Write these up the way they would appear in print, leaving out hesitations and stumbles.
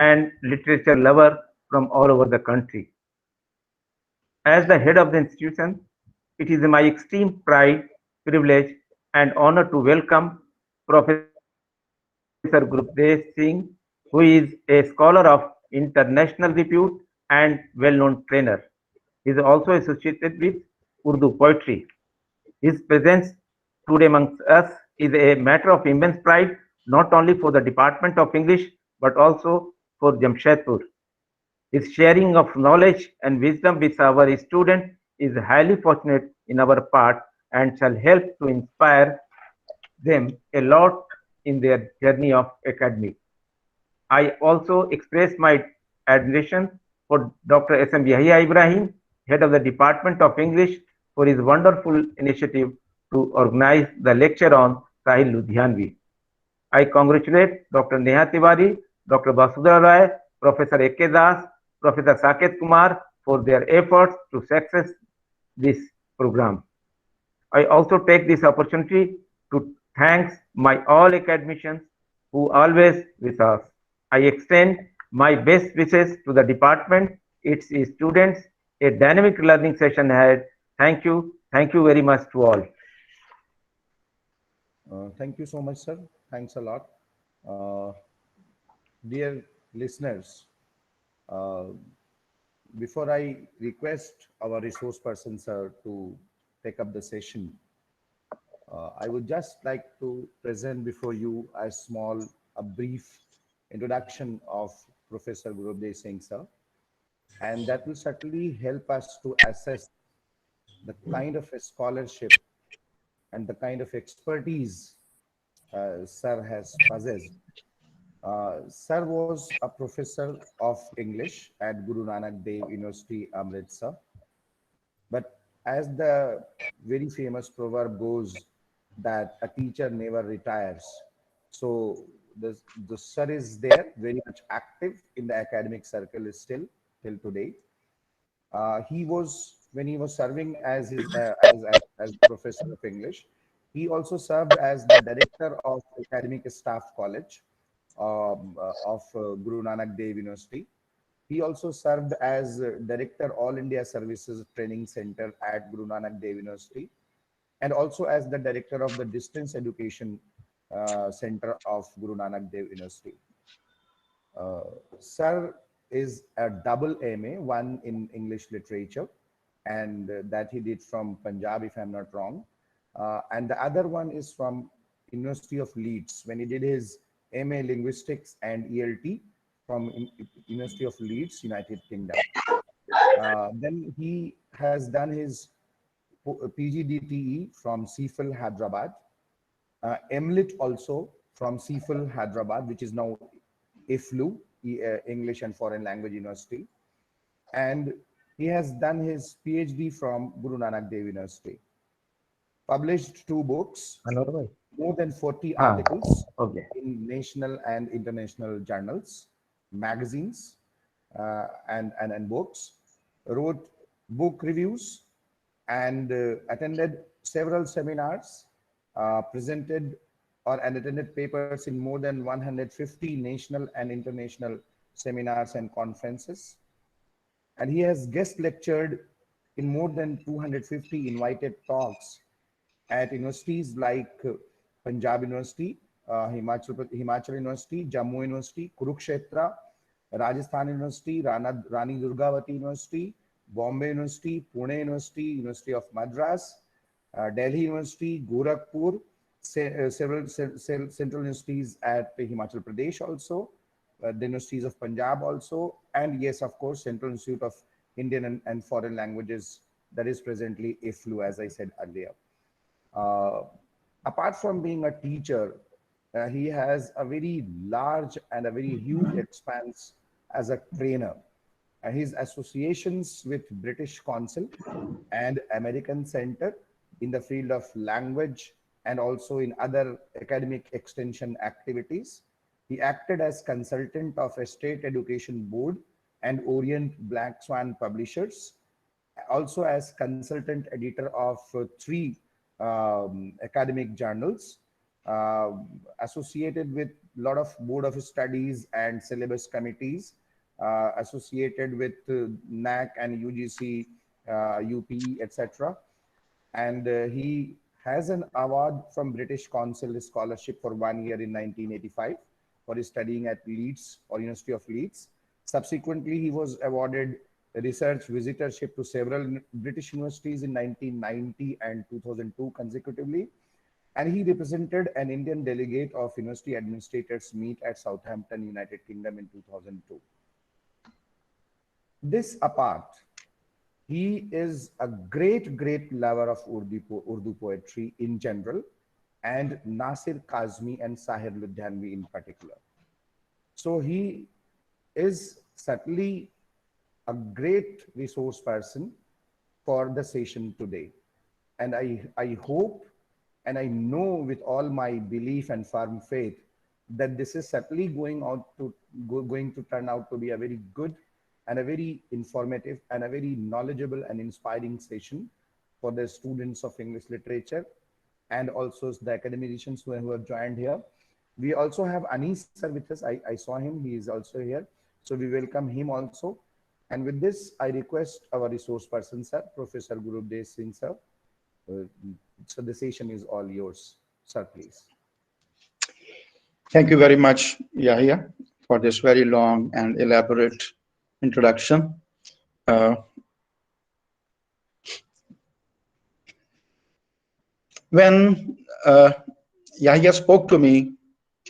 and literature lover from all over the country. As the head of the institution, it is my extreme pride, privilege, and honor to welcome Professor Gurupdev Singh, who is a scholar of international repute and well-known trainer. He is also associated with Urdu poetry. His presence today amongst us is a matter of immense pride, not only for the Department of English, but also for Jamshedpur. His sharing of knowledge and wisdom with our students is highly fortunate in our part and shall help to inspire them a lot in their journey of academic. I also express my admiration for Dr. S.M. Yahya Ibrahim, head of the Department of English, for his wonderful initiative to organize the lecture on Sahil Ludhianvi. I congratulate Dr. Neha Tiwari, Dr. Basudhara Rai, Professor A.K. Das, Professor Saket Kumar for their efforts to success this program. I also take this opportunity to thank my all academicians who always with us. I extend my best wishes to the department, its students, a dynamic learning session ahead. Thank you. Thank you very much to all. Thank you so much, sir. Thanks a lot. Uh, Dear listeners, uh, before I request our resource person, sir, to take up the session, I would just like to present before you a brief introduction of Professor Gurubdev Singh, sir, and that will certainly help us to assess the kind of a scholarship and the kind of expertise Sir has possessed. Sir was a professor of English at Guru Nanak Dev University, Amritsar. But as the very famous proverb goes, that a teacher never retires. So the sir is there, very much active in the academic circle is still till today. He was when he was serving as as professor of English. He also served as the director of academic staff college of Guru Nanak Dev University. He also served as director All India Services Training Center at Guru Nanak Dev University, and also as the director of the Distance Education Center of Guru Nanak Dev University. Uh, Sir is a double MA, one in English literature, and that he did from Punjab, if I'm not wrong. And the other one is from University of Leeds, when he did his MA Linguistics and ELT from University of Leeds, United Kingdom. Then he has done his PGDTE from CFIL Hyderabad, MLIT also from CFIL Hyderabad, which is now IFLU, English and Foreign Language University. And he has done his PhD from Guru Nanak Dev University. Published 2 books, Anwar bhai? more than 40 Ah, articles okay. in national and international journals, magazines, and books, wrote book reviews, and attended several seminars, presented and attended papers in more than 150 national and international seminars and conferences. And he has guest lectured in more than 250 invited talks at universities like Punjab University, Himachal University, Jammu University, Kurukshetra, Rajasthan University, Rani Durgavati University, Bombay University, Pune University, University of Madras, Delhi University, Gorakhpur, several central universities at Himachal Pradesh also, the universities of Punjab also, and yes, of course, Central Institute of Indian and Foreign Languages, that is presently IFLU, as I said earlier. Uh, Apart from being a teacher, he has a very large and a very huge expanse as a trainer. His associations with British Council and American Center in the field of language and also in other academic extension activities. He acted as consultant of a state education board and Orient Black Swan Publishers, also as consultant editor of 3 academic journals, uh, associated with lot of board of studies and syllabus committees associated with NAC and UGC, UP, etc. And he has an award from British Council scholarship for 1 year in 1985 for his studying at Leeds or University of Leeds. Subsequently, he was awarded a research visitorship to several British universities in 1990 and 2002 consecutively. And he represented an Indian delegate of University Administrators Meet at Southampton, United Kingdom in 2002. This apart, he is a great lover of Urdu poetry in general, and Nasir Kazmi and Sahir Ludhianvi in particular. So he is certainly a great resource person for the session today. And I hope and I know with all my belief and firm faith that this is certainly going to turn out to be a very good and a very informative and a very knowledgeable and inspiring session for the students of English literature and also the academicians who have joined here. We also have Anis sir with us. I saw him, he is also here. So we welcome him also. And with this, I request our resource person, sir, Professor Gurubdev Singh, sir. So the session is all yours, sir, please. Thank you very much, Yahya, for this very long and elaborate introduction. When Yahya spoke to me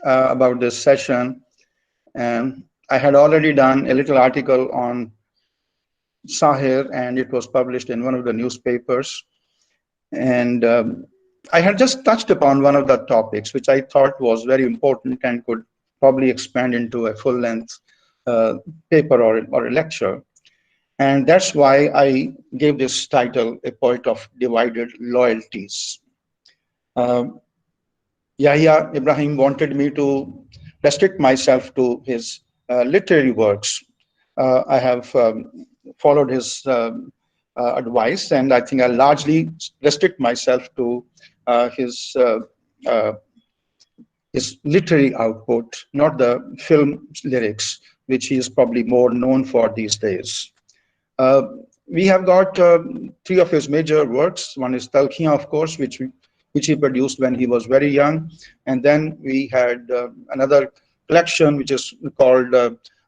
about this session, and I had already done a little article on Sahir, and it was published in one of the newspapers. And I had just touched upon one of the topics, which I thought was very important and could probably expand into a full-length paper or a lecture. And that's why I gave this title, A Poet of Divided Loyalties. Yahya Ibrahim wanted me to restrict myself to his literary works. I have followed his advice, and I think I largely restrict myself to his literary output, not the film lyrics, which he is probably more known for these days. We have got three of his major works. One is Talkhiyan, of course, which he produced when he was very young. And then we had another collection, which is called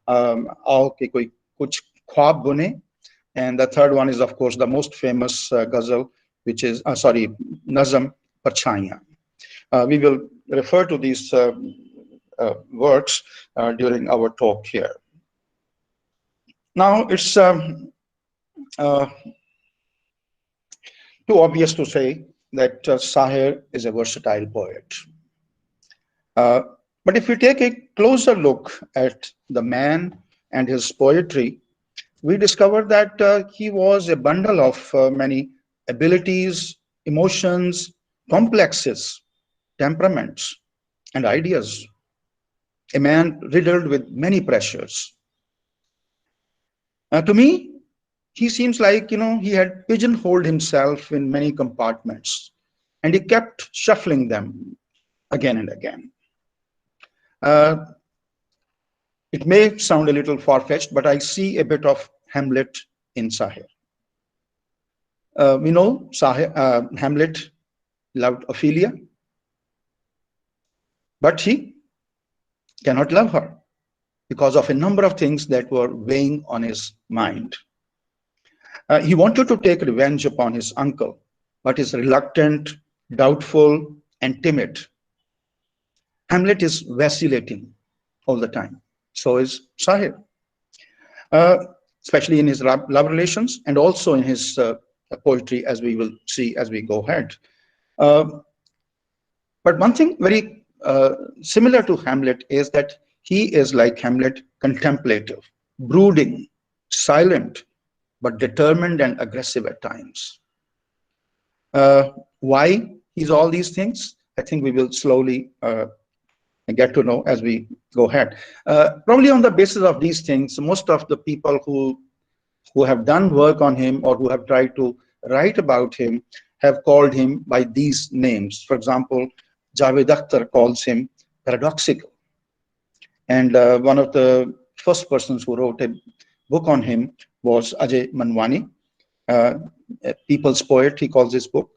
Aao Ke Koi Kuch Khwab Bune. And the third one is, of course, the most famous ghazal, which is, Nazam Parchaiyan. We will refer to these works during our talk here. Now, it's too obvious to say that Sahir is a versatile poet. But if we take a closer look at the man and his poetry, we discover that he was a bundle of many abilities, emotions, complexes, temperaments, and ideas. A man riddled with many pressures. To me, he seems like, he had pigeonholed himself in many compartments, and he kept shuffling them again and again. It may sound a little far-fetched, but I see a bit of Hamlet in Sahir. We know Hamlet loved Ophelia, but he cannot love her because of a number of things that were weighing on his mind. He wanted to take revenge upon his uncle, but is reluctant, doubtful, and timid. Hamlet is vacillating all the time. So is Sahir, especially in his love relations and also in his poetry, as we will see as we go ahead. But one thing very similar to Hamlet is that he is, like Hamlet, contemplative, brooding, silent, but determined and aggressive at times. Why he's all these things? I think we will slowly get to know as we go ahead. Probably on the basis of these things, most of the people who have done work on him or who have tried to write about him have called him by these names. For example, Javed Akhtar calls him paradoxical. And one of the first persons who wrote a book on him was Ajay Manwani, a people's poet, he calls his book.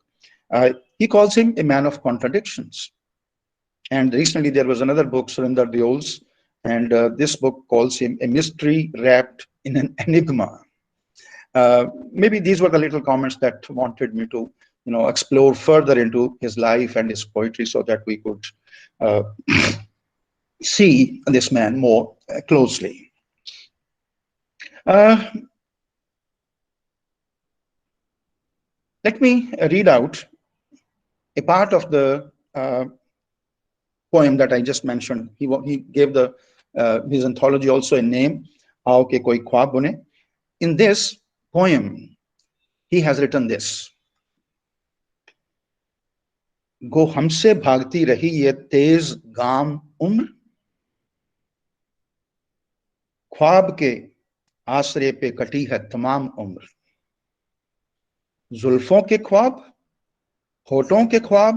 He calls him a man of contradictions. And recently there was another book, Surinder Deol's, and this book calls him a mystery wrapped in an enigma. Maybe these were the little comments that wanted me to, explore further into his life and his poetry so that we could uh, see this man more closely. Uh, Let me read out a part of the poem that I just mentioned. He gave his anthology also a name, Aao Ke Koi Khwab Bune. In this poem, he has written this. Go हमसे भागती रही ये तेज गाम उम्र, ख्वाब के आसरे पे कटी है तमाम उम्र. जुल्फों के ख्वाब, होठों के ख्वाब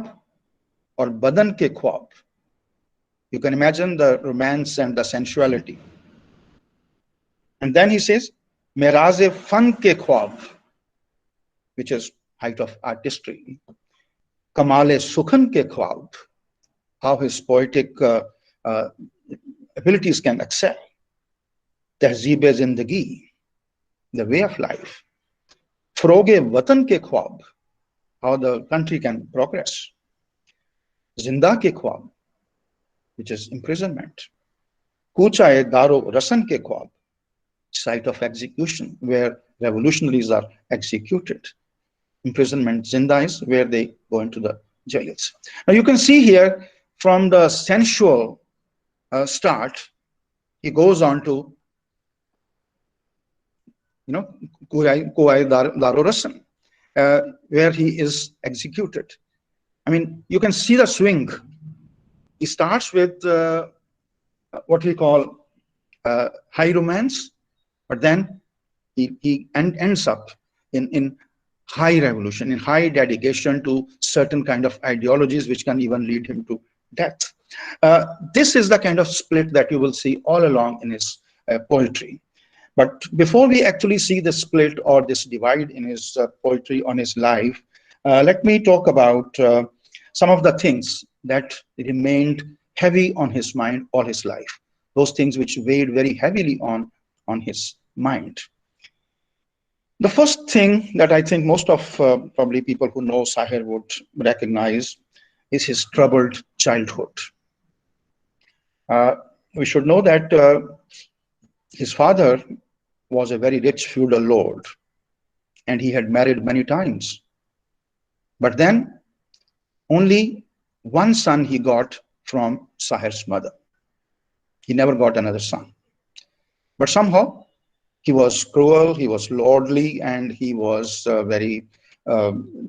और बदन के ख्वाब. You can imagine the romance and the sensuality. And then he says, Meraze fan ke khwab, which is height of artistry. Kamale sukhan ke khwab, how his poetic abilities can excel. Tehzeeb-e zindagi, the way of life. Froge watan ke khwab, how the country can progress. Zinda ke khwab, which is imprisonment. Kucha-e daro rasan ke khwab, site of execution, where revolutionaries are executed. Imprisonment, zinda, is where they go into the jails. Now you can see here from the sensual start, he goes on to, Kuai Daro Rasan, where he is executed. I mean, you can see the swing. He starts with what we call high romance, but then he ends up in high revolution, in high dedication to certain kind of ideologies which can even lead him to death. This is the kind of split that you will see all along in his poetry. But before we actually see the split or this divide in his poetry on his life, let me talk about some of the things that remained heavy on his mind all his life. Those things which weighed very heavily on his mind. The first thing that I think most of probably people who know Sahir would recognize is his troubled childhood. We should know that his father was a very rich feudal lord, and he had married many times. But then only one son he got from Sahir's mother. He never got another son. But somehow he was cruel, he was lordly, and he was very,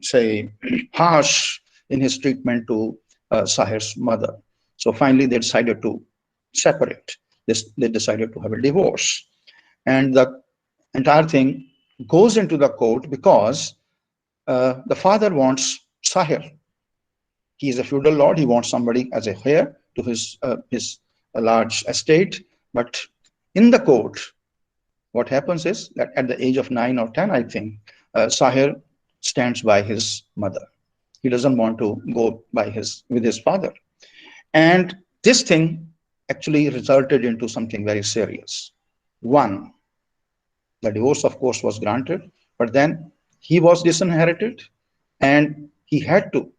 say, harsh in his treatment to Sahir's mother. So finally they decided to separate. They decided to have a divorce. And the entire thing goes into the court because the father wants Sahir. He is a feudal lord. He wants somebody as a heir to his large estate. But in the court, what happens is that at the age of 9 or 10, I think, Sahir stands by his mother. He doesn't want to go with his father. And this thing actually resulted into something very serious. One, the divorce, of course, was granted, but then he was disinherited and he had to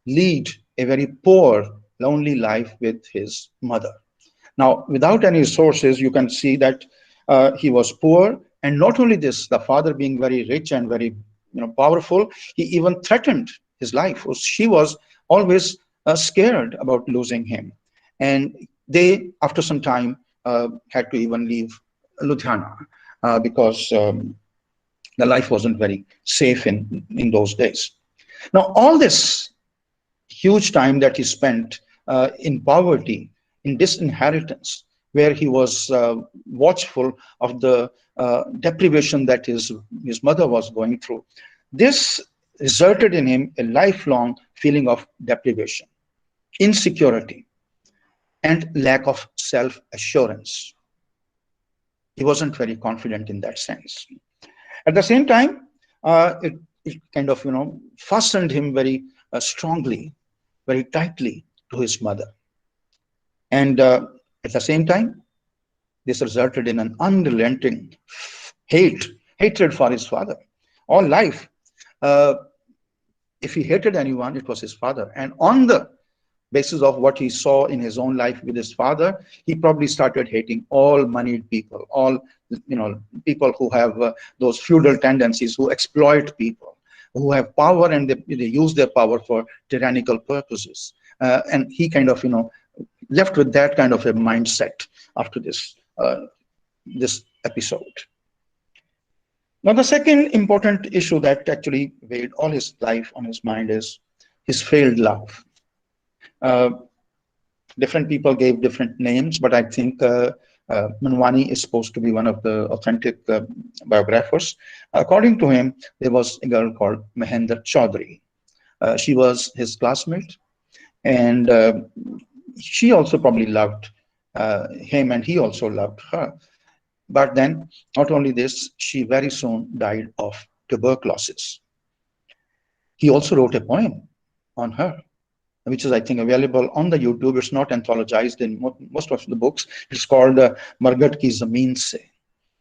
lead a very poor, lonely life with his mother. Now, without any resources, you can see that he was poor. And not only this, the father being very rich and very powerful, he even threatened his life. She was always scared about losing him. And they, after some time, had to even leave Ludhiana because the life wasn't very safe in those days. Now, all this huge time that he spent in poverty, in disinheritance, where he was watchful of the deprivation that his mother was going through, this resulted in him a lifelong feeling of deprivation, insecurity. and lack of self-assurance. He wasn't very confident in that sense. At the same time, it kind of, fastened him very strongly, very tightly to his mother. And at the same time, this resulted in an unrelenting hatred for his father. All life, uh, if he hated anyone, it was his father. And on the basis of what he saw in his own life with his father, he probably started hating all moneyed people, all people who have those feudal tendencies, who exploit people, who have power, and they use their power for tyrannical purposes. And he kind of left with that kind of a mindset after this episode. Now, the second important issue that actually weighed all his life on his mind is his failed love. Uh, Different people gave different names, but I think Manwani is supposed to be one of the authentic biographers. According to him, there was a girl called Mahendra Chaudhary. She was his classmate, and she also probably loved him, and he also loved her. But then, not only this, she very soon died of tuberculosis. He also wrote a poem on her, which is, I think, available on the YouTube. It's not anthologized in most of the books. It's called Margat Ki Zameen Se.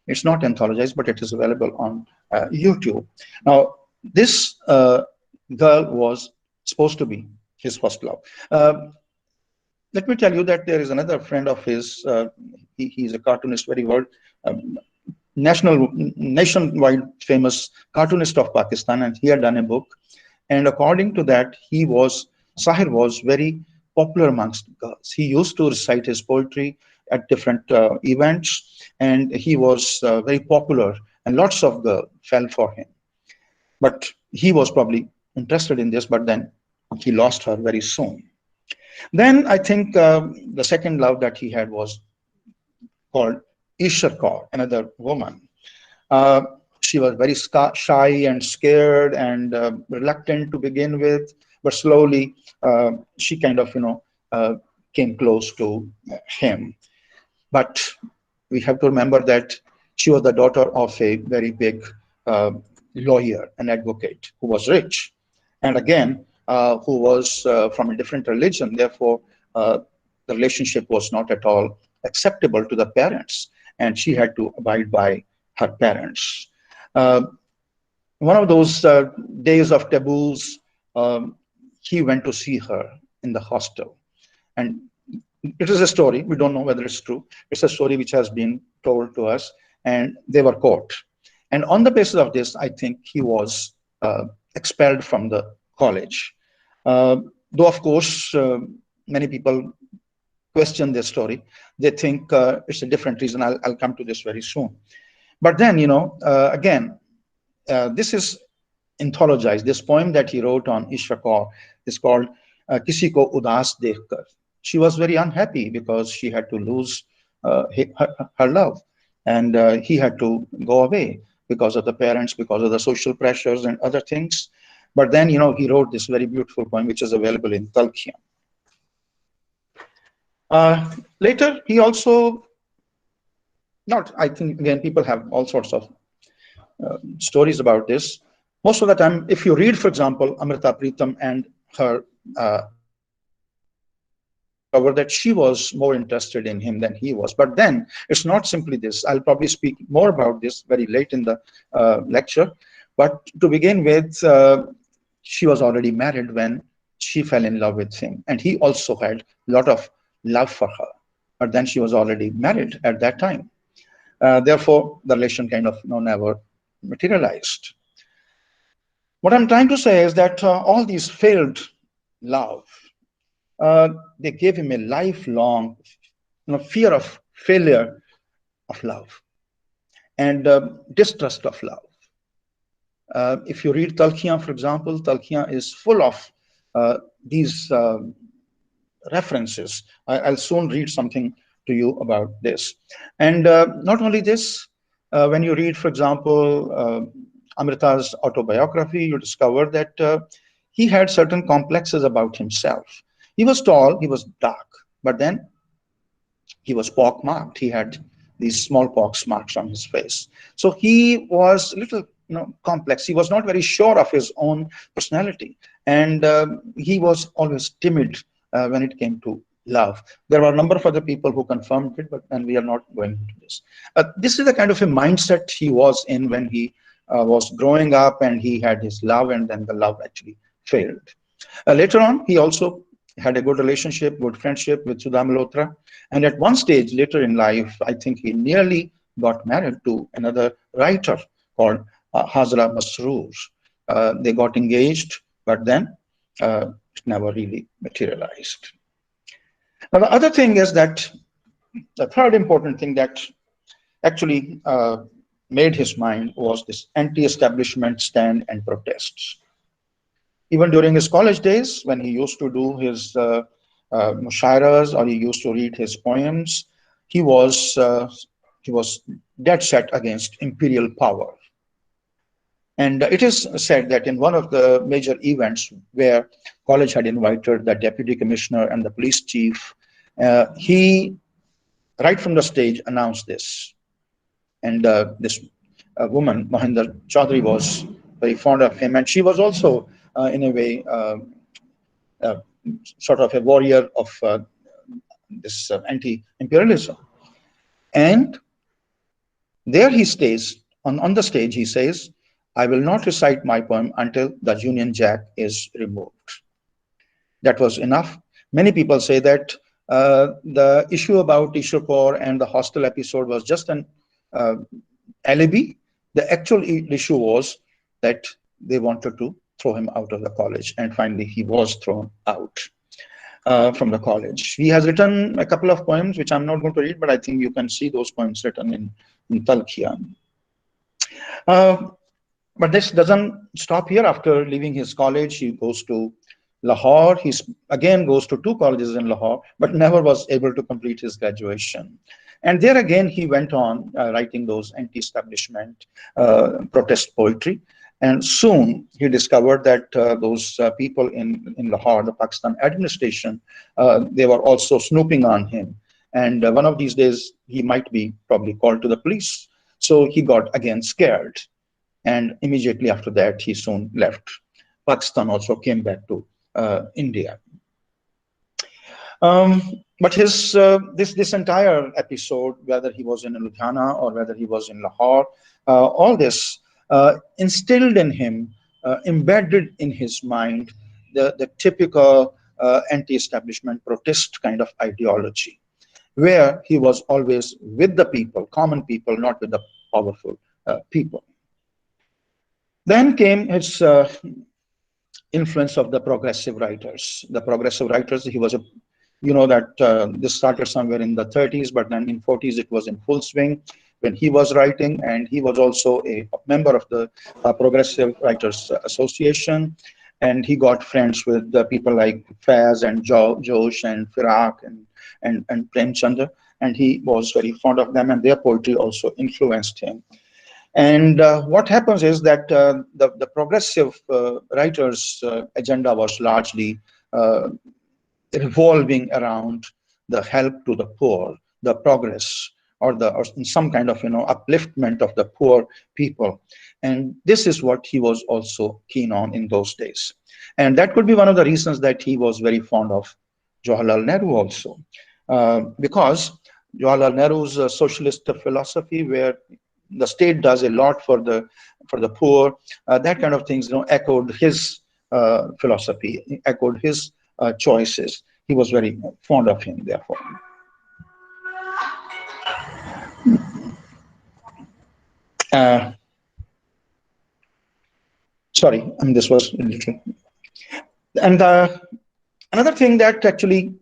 It's not anthologized, but it is available on YouTube. Now, this girl was supposed to be his first love. Let me tell you that there is another friend of his. He's a cartoonist, very world nationwide famous cartoonist of Pakistan, and he had done a book. And according to that, Sahir was very popular amongst girls. He used to recite his poetry at different events, and he was very popular, and lots of girls fell for him. But he was probably interested in this, but then he lost her very soon. Then I think the second love that he had was called Ishar Kaur, another woman. Uh, she was very shy and scared and reluctant to begin with, but slowly she kind of, came close to him. But we have to remember that she was the daughter of a very big lawyer, an advocate who was rich, and again, who was from a different religion. Therefore, the relationship was not at all acceptable to the parents, and she had to abide by her parents. Uh, One of those days of taboos, he went to see her in the hostel. And it is a story. We don't know whether it's true. It's a story which has been told to us, and they were caught. And on the basis of this, I think he was expelled from the college. Though, of course, many people question this story. They think it's a different reason. I'll come to this very soon. But then, again, this is anthologized. This poem that he wrote on Ishra Kaur is called Kisi Ko Udas Dekhkar. She was very unhappy because she had to lose her love, and he had to go away because of the parents, because of the social pressures and other things. But then, he wrote this very beautiful poem, which is available in Talkhiyan. Later, he also, I think, again, people have all sorts of stories about this. Most of the time, if you read, for example, Amrita Pritam and her discover that she was more interested in him than he was. But then it's not simply this. I'll probably speak more about this very late in the lecture. But to begin with, she was already married when she fell in love with him. And he also had a lot of love for her. But then she was already married at that time. Therefore, the relation kind of never materialized. What I'm trying to say is that all these failed love, they gave him a lifelong fear of failure of love and distrust of love. If you read Talkhiyan, for example, Talkhiyan is full of these references. I'll soon read something to you about this. And not only this, when you read, for example, Amrita's autobiography, you discover that he had certain complexes about himself. He was tall, he was dark, but then he was pock-marked. He had these smallpox marks on his face. So he was a little, complex. He was not very sure of his own personality, and he was always timid when it came to love. There were a number of other people who confirmed it, and we are not going into this. This is the kind of a mindset he was in when he was growing up, and he had his love, and then the love actually failed. Later on, he also had a good relationship, good friendship with Sudha Malhotra. And at one stage later in life, I think he nearly got married to another writer called Hazra Masroor. They got engaged, but then it never really materialized. Now, the other thing is that the third important thing that actually made his mind was this anti-establishment stand and protests. Even during his college days, when he used to do his mushairas, or he used to read his poems, he was dead set against imperial power. And it is said that in one of the major events where college had invited the deputy commissioner and the police chief, he, right from the stage, announced this. And this woman, Mohinder Chaudhary, was very fond of him. And she was also, in a way, sort of a warrior of this anti-imperialism. And there he stays, on the stage, he says, "I will not recite my poem until the Union Jack is removed." That was enough. Many people say that the issue about Ishwar Kaur and the hostel episode was just an alibi. The actual issue was that they wanted to throw him out of the college, and finally he was thrown out from the college. He has written a couple of poems, which I'm not going to read, but I think you can see those poems written in Talkhia. But this doesn't stop here. After leaving his college, he goes to Lahore. He again goes to two colleges in Lahore, but never was able to complete his graduation. And there again, he went on writing those anti-establishment protest poetry. And soon he discovered that those people in Lahore, the Pakistan administration, they were also snooping on him. And one of these days, he might be probably called to the police. So he got again scared. And immediately after that, he soon left Pakistan, also came back to India. But his this entire episode, whether he was in Ludhiana or whether he was in Lahore, all this instilled in him, embedded in his mind, the typical anti-establishment protest kind of ideology, where he was always with the people, common people, not with the powerful people. Then came his influence of the progressive writers. The progressive writers, he was a, that this started somewhere in the 30s, but then in 40s it was in full swing when he was writing, and he was also a member of the Progressive Writers Association, and he got friends with people like Faiz and Josh and Firak and Premchand, and he was very fond of them, and their poetry also influenced him. And what happens is that the progressive writers' agenda was largely revolving around the help to the poor, the progress, or some kind of upliftment of the poor people. And this is what he was also keen on in those days. And that could be one of the reasons that he was very fond of Jawaharlal Nehru also, because Jawaharlal Nehru's socialist philosophy, where the state does a lot for the poor, that kind of things echoed his philosophy, echoed his choices. He was very fond of him, therefore. Sorry, this was a little. And another thing that actually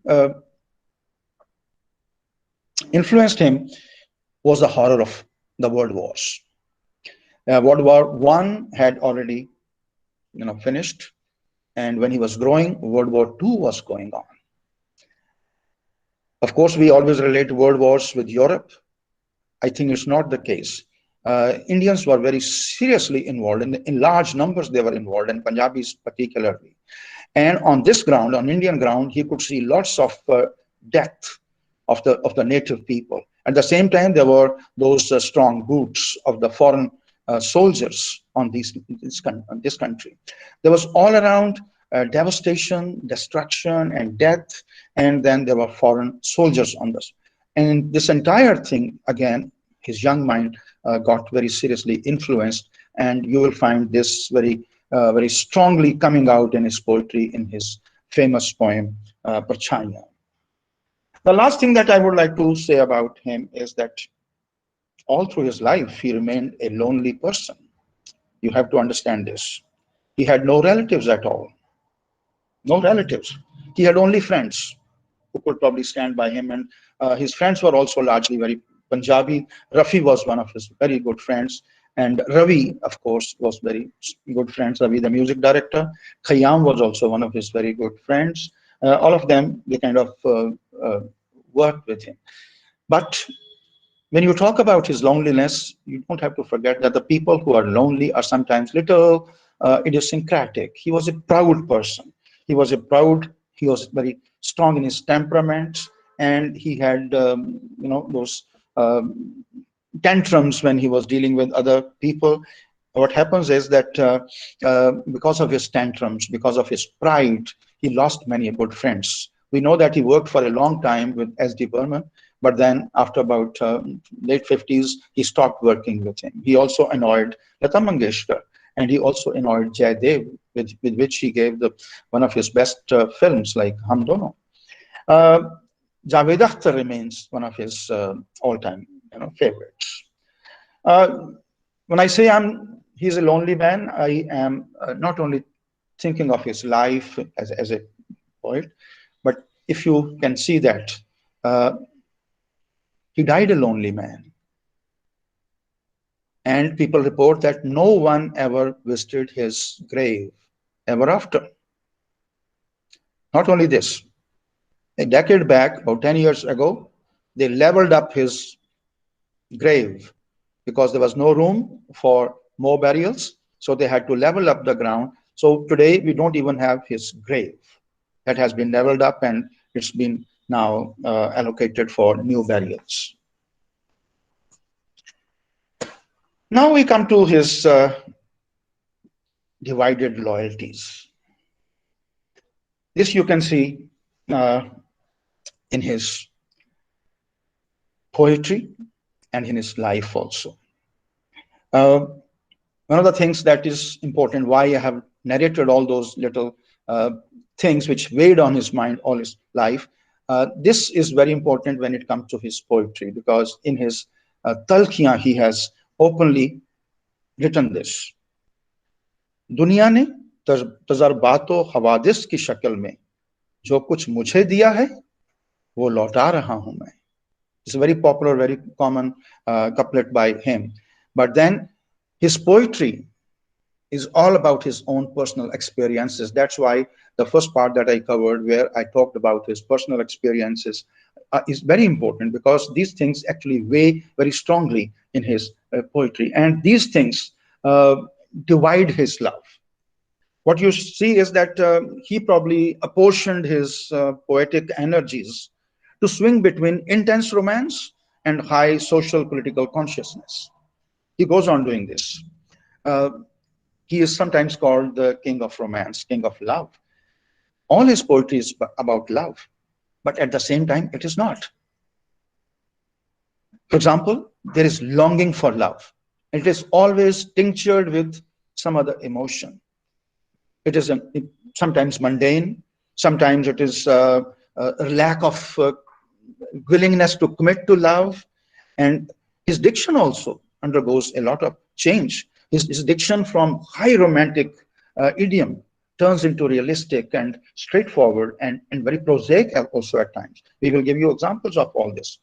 influenced him was the horror of the world wars. World War I had already finished, and when he was growing, World War II was going on. Of course, we always relate world wars with Europe. I think it's not the case. Indians were very seriously involved, in large numbers they were involved, and Punjabis particularly. And on this ground, on Indian ground, he could see lots of death of the native people. At the same time, there were those strong boots of the foreign soldiers on this country. There was all around devastation, destruction, and death, and then there were foreign soldiers on this. And this entire thing, again, his young mind got very seriously influenced, and you will find this very strongly coming out in his poetry in his famous poem, Parchanya. The last thing that I would like to say about him is that all through his life, he remained a lonely person. You have to understand this. He had no relatives at all. No relatives. He had only friends who could probably stand by him. And his friends were also largely very Punjabi. Rafi was one of his very good friends. And Ravi, of course, was very good friends. Ravi, the music director. Khayyam was also one of his very good friends. All of them, they kind of worked with him. But when you talk about his loneliness, you don't have to forget that the people who are lonely are sometimes little idiosyncratic. He was a proud person. He was very strong in his temperament, and he had, those tantrums when he was dealing with other people. What happens is that because of his tantrums, because of his pride, he lost many good friends. We know that he worked for a long time with S.D. Burman, but then after about late 50s, he stopped working with him. He also annoyed Lata Mangeshkar, and he also annoyed Jay Dev, with which he gave one of his best films, like Hum Dono. Javed Akhtar remains one of his all-time favorites. When I say he's a lonely man, I am not only thinking of his life as a poet, but if you can see that he died a lonely man. And people report that no one ever visited his grave ever after. Not only this, a decade back, about 10 years ago, they leveled up his grave because there was no room for more burials. So they had to level up the ground. So today we don't even have his grave. That has been leveled up, and it's been now allocated for new burials. Now we come to his divided loyalties. This you can see in his poetry and in his life also. One of the things that is important, why I have narrated all those little things which weighed on his mind all his life, this is very important when it comes to his poetry, because in his Talkiyan he has openly written this. दुनिया ने तजर्बातो हवादिस की शक्ल में जो कुछ मुझे दिया है वो लौटा रहा हूं मैं. It's a very popular, very common couplet by him. But then his poetry is all about his own personal experiences. That's why the first part that I covered, where I talked about his personal experiences, is very important, because these things actually weigh very strongly in his poetry. And these things divide his love. What you see is that he probably apportioned his poetic energies to swing between intense romance and high social political consciousness. He goes on doing this. He is sometimes called the king of romance, king of love. All his poetry is about love, but at the same time, it is not. For example, there is longing for love. It is always tinctured with some other emotion. It is sometimes mundane. Sometimes it is a lack of willingness to commit to love. And his diction also undergoes a lot of change. His diction from high romantic idiom turns into realistic and straightforward and very prosaic also at times. We will give you examples of all this.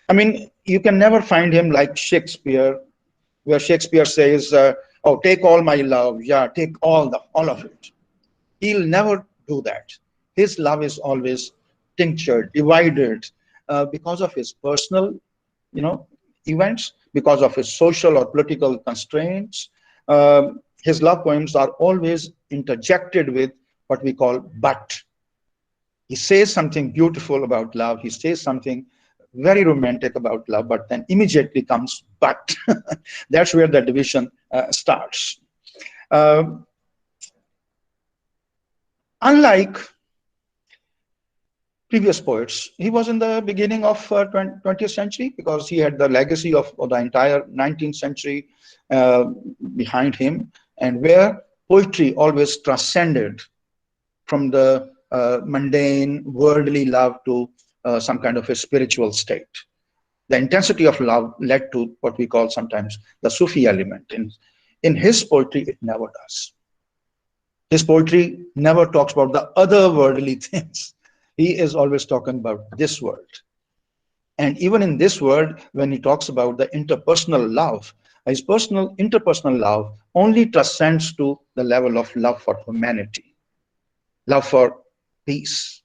I mean, you can never find him like Shakespeare, where Shakespeare says, oh, take all my love. Yeah, take all of it. He'll never do that. His love is always tinctured, divided, because of his personal, events, because of his social or political constraints. His love poems are always interjected with what we call but. He says something beautiful about love. He says something very romantic about love, but then immediately comes but. That's where the division starts. Unlike previous poets, he was in the beginning of 20th century, because he had the legacy of the entire 19th century behind him, and where poetry always transcended from the mundane, worldly love to some kind of a spiritual state. The intensity of love led to what we call sometimes the Sufi element. In his poetry, it never does. His poetry never talks about the other worldly things. He is always talking about this world. And even in this world, when he talks about the interpersonal love, his interpersonal love only transcends to the level of love for humanity, love for peace,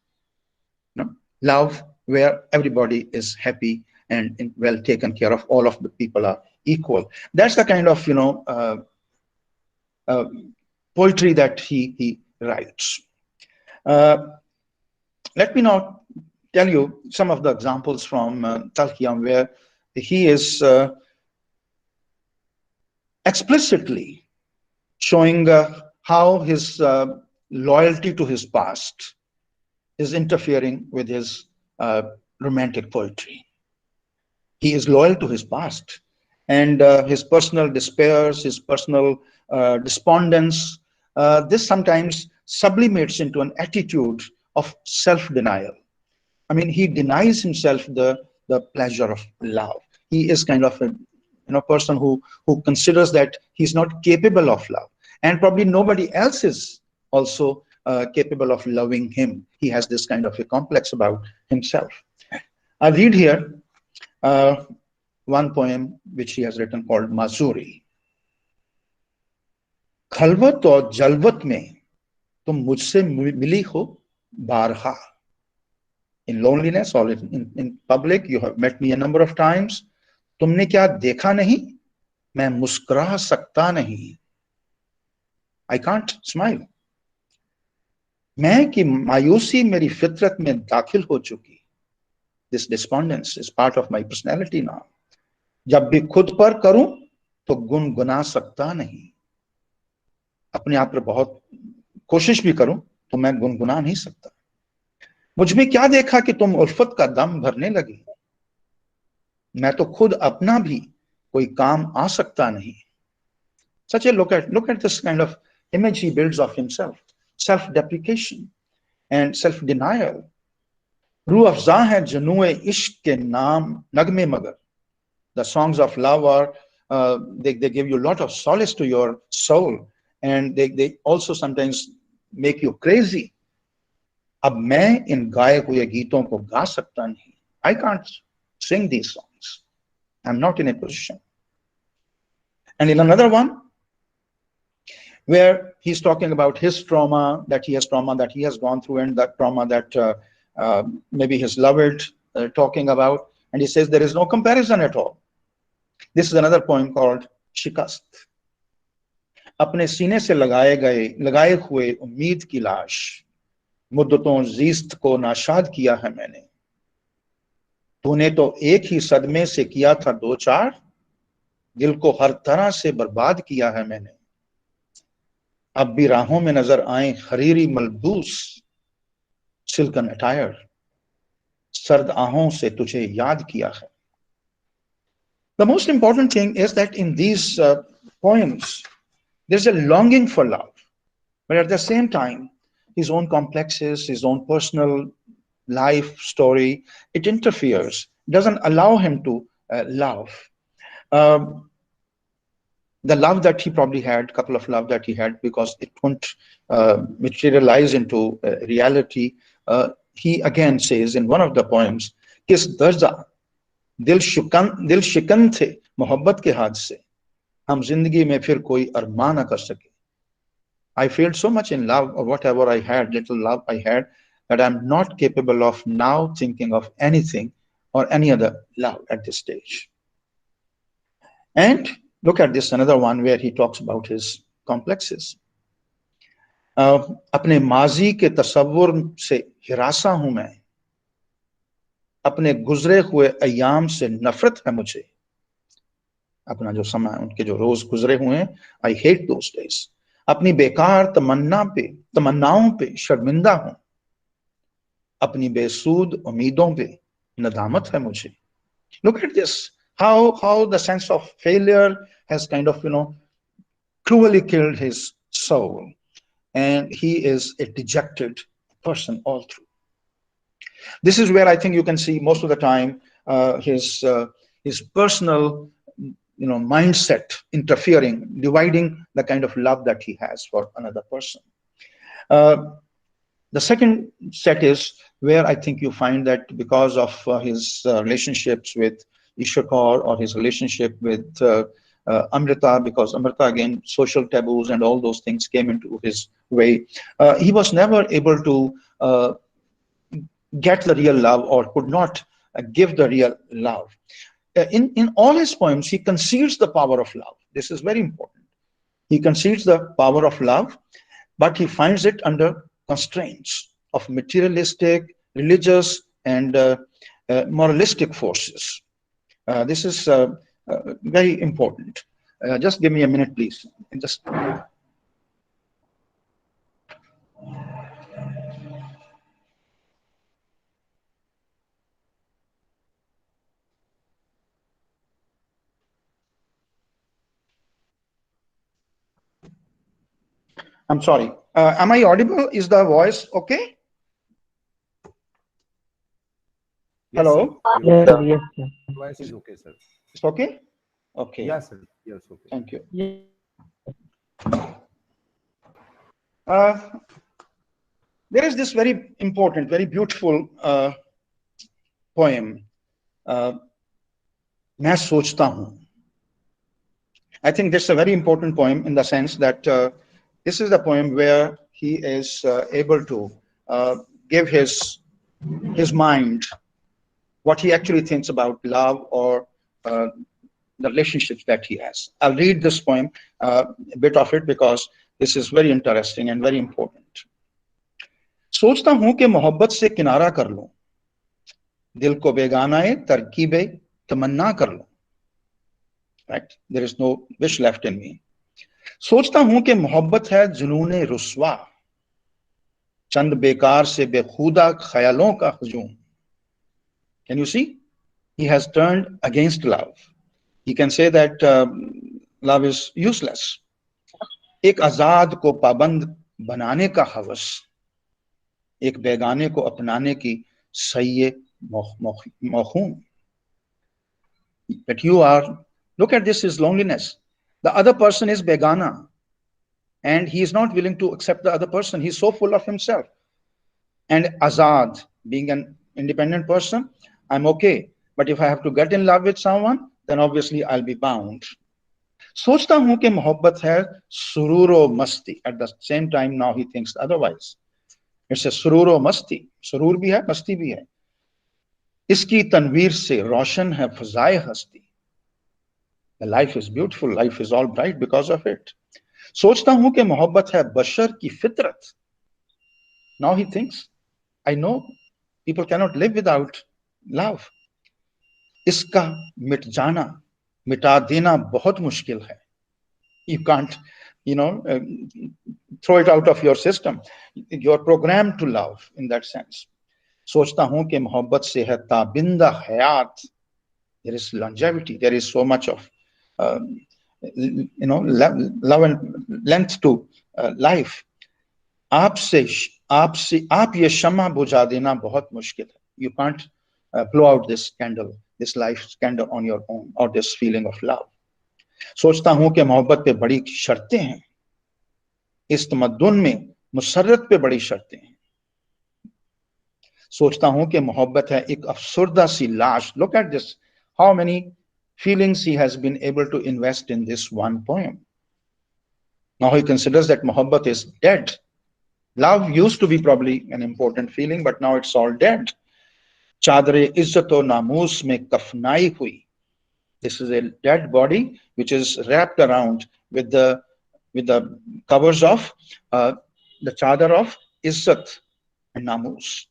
love where everybody is happy and well taken care of, all of the people are equal. That's the kind of poetry that he writes. Let me now tell you some of the examples from Talkiyam where he is explicitly showing how his loyalty to his past is interfering with his romantic poetry. He is loyal to his past, and his personal despairs, his personal despondence, this sometimes sublimates into an attitude of self-denial. I mean, he denies himself the pleasure of love. He is kind of a person who considers that he's not capable of love, and probably nobody else is also capable of loving him. He has this kind of a complex about himself. I'll read here one poem which he has written called Mazuri. खलवत और जलवत में तुम मुझसे मिली हो बारहा. In loneliness or in public, you have met me a number of times. तुमने क्या देखा नहीं? मैं मुस्कुरा सकता नहीं. I can't smile. मैं कि मायूसी मेरी फितरत में दाखिल हो चुकी. This despondence is part of my personality now. जब भी खुद पर करूं तो गुनगुना सकता नहीं. अपने आप पर बहुत कोशिश भी करूं तो मैं गुनगुना नहीं सकता. मुझ में क्या देखा कि तुम उल्फत का दम भरने लगी. मैं तो खुद अपना भी कोई काम आ सकता नहीं. Such a look at this kind of image he builds of himself. Self-deprecation and self-denial. Rooh Afza है जुनूए इश्क के नाम नगमे मगर. The songs of love are they give you a lot of solace to your soul, and they also sometimes make you crazy. अब मैं इन गाए हुए गीतों को गा सकता नहीं. I can't sing these songs. I'm not in a position. And in another one, where he's talking about his trauma that he has gone through, and that trauma that maybe his loved talking about, and he says there is no comparison at all. This is another poem called Shikast. अपने सीने से लगाए हुए उम्मीद की लाश, मुद्दतों जीस्त को नाशाद किया है मैंने. तूने तो एक ही सदमे से किया था दो चार, दिल को हर तरह से बर्बाद किया है मैंने. अब भी राहों में नजर आए हरीरी मलबूस, सिल्कन अटायर, सर्द आहों से तुझे याद किया है. The most important thing is that in these poems, there's a longing for love, but at the same time, his own complexes, his own personal life story, it interferes, doesn't allow him to love. The love that he probably had, couple of love that he had, because it wouldn't materialize into reality. He again says in one of the poems, किस दर्जा दिल शिकन थे मोहब्बत के हाथ से, हम जिंदगी में फिर कोई अरमान न कर सके. I felt so much in love of whatever I had, little love I had, that I'm not capable of now thinking of anything or any other love at this stage. And look at this, another one where he talks about his complexes. अपने माजी के तसव्वुर से हिरासा हूं मैं. अपने गुजरे हुए अयाम से नफरत है मुझे, अपना जो समय, उनके जो रोज गुजरे हुए हैं, आई हेट दोस डेज। अपनी बेकार तमन्नाओं पे शर्मिंदा हूं, अपनी बेसूद उम्मीदों पे नदामत है मुझे। Look at this, how the sense of failure has kind of, cruelly killed his soul, and he is a dejected person all through. This is where I think you can see most of the time his personal, mindset interfering, dividing the kind of love that he has for another person. The second set is where I think you find that because of his relationships with Ishakar, or his relationship with Amrita, because Amrita, again, social taboos and all those things came into his way, he was never able to get the real love, or could not give the real love. In all his poems, he concedes the power of love. This is very important. He concedes the power of love, but he finds it under constraints of materialistic, religious, and moralistic forces. This is very important. Just give me a minute, please. I'm sorry. Am I audible? Is the voice okay? Yes, Hello? sir. Yes, sir. Yes, sir. Voice is okay, sir. It's okay? Okay. Yes, sir. Yes, okay. Thank you. Yes. There is this very important, very beautiful poem, मैं सोचता हूँ. I think this is a very important poem in the sense that this is the poem where he is able to give his mind what he actually thinks about love, or the relationships that he has. I'll read this poem, a bit of it, because this is very interesting and very important. सोचता हूं कि मोहब्बत से किनारा कर लूं, दिल को बेगानाए तरकीबे तमन्ना कर लूं. Right? There is no wish left in me. सोचता हूं कि मोहब्बत है जुनूने रुस्वा, चंद बेकार से बेखुदा ख्यालों का हजूम. Can you see? He has turned against love. He can say that love is useless. एक आजाद को पाबंद बनाने का हवस, एक बेगाने को अपनाने की सही मौहूम. But you are, look at this, is loneliness. The other person is begana, and he is not willing to accept the other person. He's so full of himself. And azad, being an independent person, I'm okay. But if I have to get in love with someone, then obviously I'll be bound. सोचता हूं कि मोहब्बत है सुरूरो मस्ती. At the same time, now he thinks otherwise. It's a सुरूरो मस्ती. सुरूर भी है, मस्ती भी है. इसकी तनवीर से रोशन है फजाए हस्ती. The life is beautiful, life is all bright because of it. सोचता हूं कि मोहब्बत है बशर की फितरत. Now he thinks, I know people cannot live without love. इसका मिट जाना, मिटा देना बहुत मुश्किल है. You can't, throw it out of your system. You're programmed to love in that sense. सोचता हूं कि मोहब्बत से है ताबिंदा हयात. There is longevity. There is so much of, love and length to life. आप ये शम्मा बुझा देना बहुत मुश्किल है. You can't blow out this candle, this life candle on your own, or this feeling of love. सोचता हूं कि मोहब्बत पे बड़ी शर्तें हैं. इस तमद्दुन में मुसर्रत पे बड़ी शर्तें हैं. सोचता हूं कि मोहब्बत है एक अफसुर्दा सी लाश. Look at this, how many feelings he has been able to invest in this one poem. Now he considers that mohabbat is dead. Love used to be probably an important feeling, but now it's all dead. Chadre izzat o namus mein kafnai hui. This is a dead body which is wrapped around with the covers of the chadar of izzat and namus.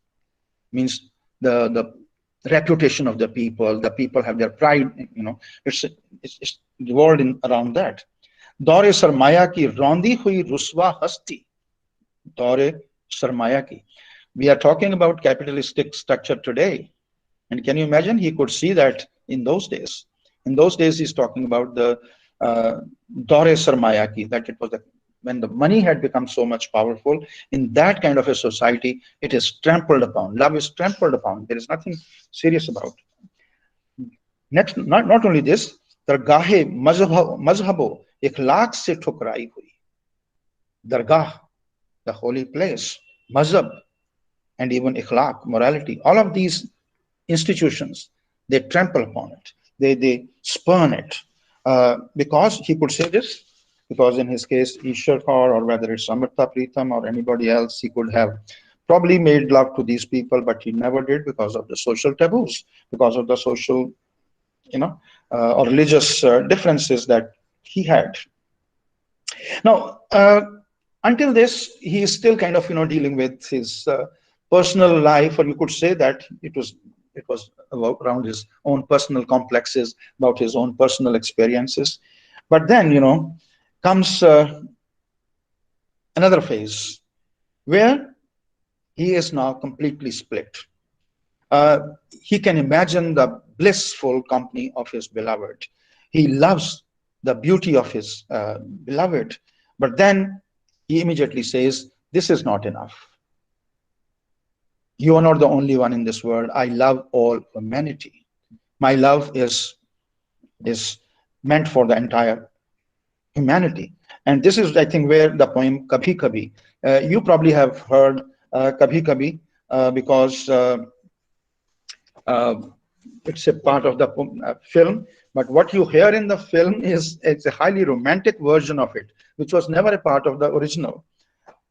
Means the reputation of the people have their pride, it's revolved in around that. दौरे सरमाया की रौंदी हुई रुस्वा हस्ती, दौरे सरमाया ki. We are talking about capitalistic structure today. And can you imagine? He could see that in those days. In those days, he's talking about the Dore Sarmaya ki, that it was when the money had become so much powerful, in that kind of a society, it is trampled upon. Love is trampled upon. There is nothing serious about. Next, not only this, दरगाहे मजहबो इखलाक से ठुकराई हुई. Dargah, the holy place, mazhab, and even ikhlaq, morality, all of these institutions, they trample upon it, they spurn it, because he could say this, because in his case, Ishwar Kaur, or whether it's Amrita Pritam or anybody else, he could have probably made love to these people, but he never did because of the social taboos, because of the social, or religious differences that he had. Now, until this, he is still kind of, dealing with his personal life, or you could say that it was around his own personal complexes, about his own personal experiences. But then, comes another phase where he is now completely split. He can imagine the blissful company of his beloved. He loves the beauty of his beloved, but then he immediately says, this is not enough. You are not the only one in this world. I love all humanity. My love is meant for the entire humanity. And this is, I think, where the poem Kabhi Kabhi, you probably have heard Kabhi Kabhi, because it's a part of the film. But what you hear in the film it's a highly romantic version of it, which was never a part of the original.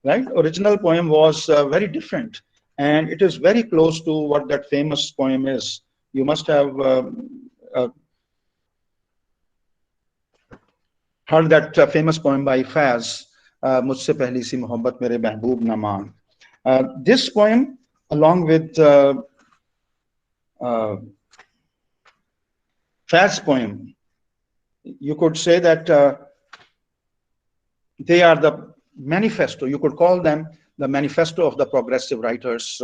Right? Original poem was very different, and it is very close to what that famous poem is. You must have heard that famous poem by Faz, Mujhse Pehli Si Mohabbat Mere Mehboob Na Maan. This poem, along with Faz's poem, you could say that they are the manifesto. You could call them the manifesto of the Progressive Writers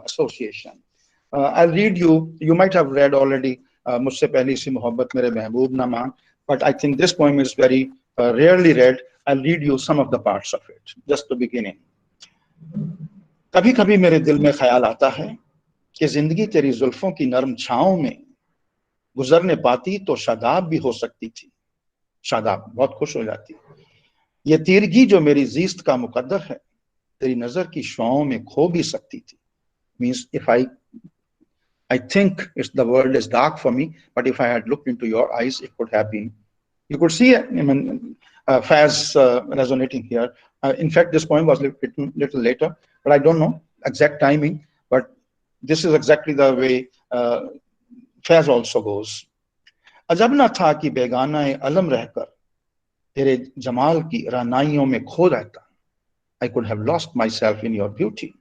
Association. I'll read you. You might have read already Mujhse Pehli Si Mohabbat Mere Mehboob Na Maan, but I think this poem is very rarely read. I'll read you some of the parts of it, just the beginning. कभी कभी मेरे दिल में ख्याल आता है कि जिंदगी तेरी जुल्फों की नरम छांव में गुजरने पाती तो शादाब भी हो सकती थी. शादाब, बहुत खुश हो जाती. ये तीरगी जो मेरी जीस्त का मुकद्दर है, तेरी नजर की शुआओं में खो भी सकती थी. Means if I think the world is dark for me, but if I had looked into your eyes, it could have been. You could see, Faz resonating here. In fact, this poem was written a little later, but I don't know exact timing. But this is exactly the way Faz also goes. अजब न था कि बेगाना अलम रहकर तेरे जमाल की रानाइयों में खो रहता. I could have lost myself in your beauty.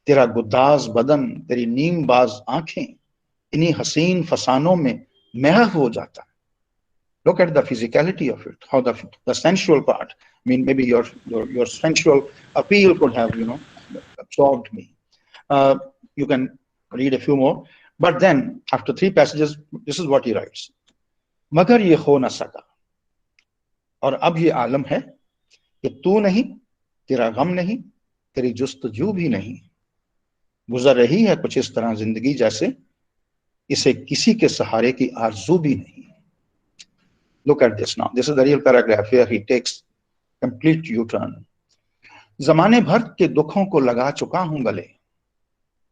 तेरा गुद्दाज बदन, तेरी नीम बाज आंखें, इन्हीं हसीन फसानों में महव हो जाता. Look at the physicality of it, how the sensual part. I mean, maybe your sensual appeal could have, absorbed me. You can read a few more, but then after 3 passages, this is what he writes. मगर ये हो न सका, और अब ये आलम है कि तू नहीं, तेरा गम नहीं, तेरी जुस्तजू भी नहीं. गुजर रही है कुछ इस तरह जिंदगी जैसे इसे किसी के सहारे की आरज़ू भी नहीं. Look at this now. This is the real paragraph where he takes complete U-turn. जमाने भर के दुखों को लगा चुका हूं गले,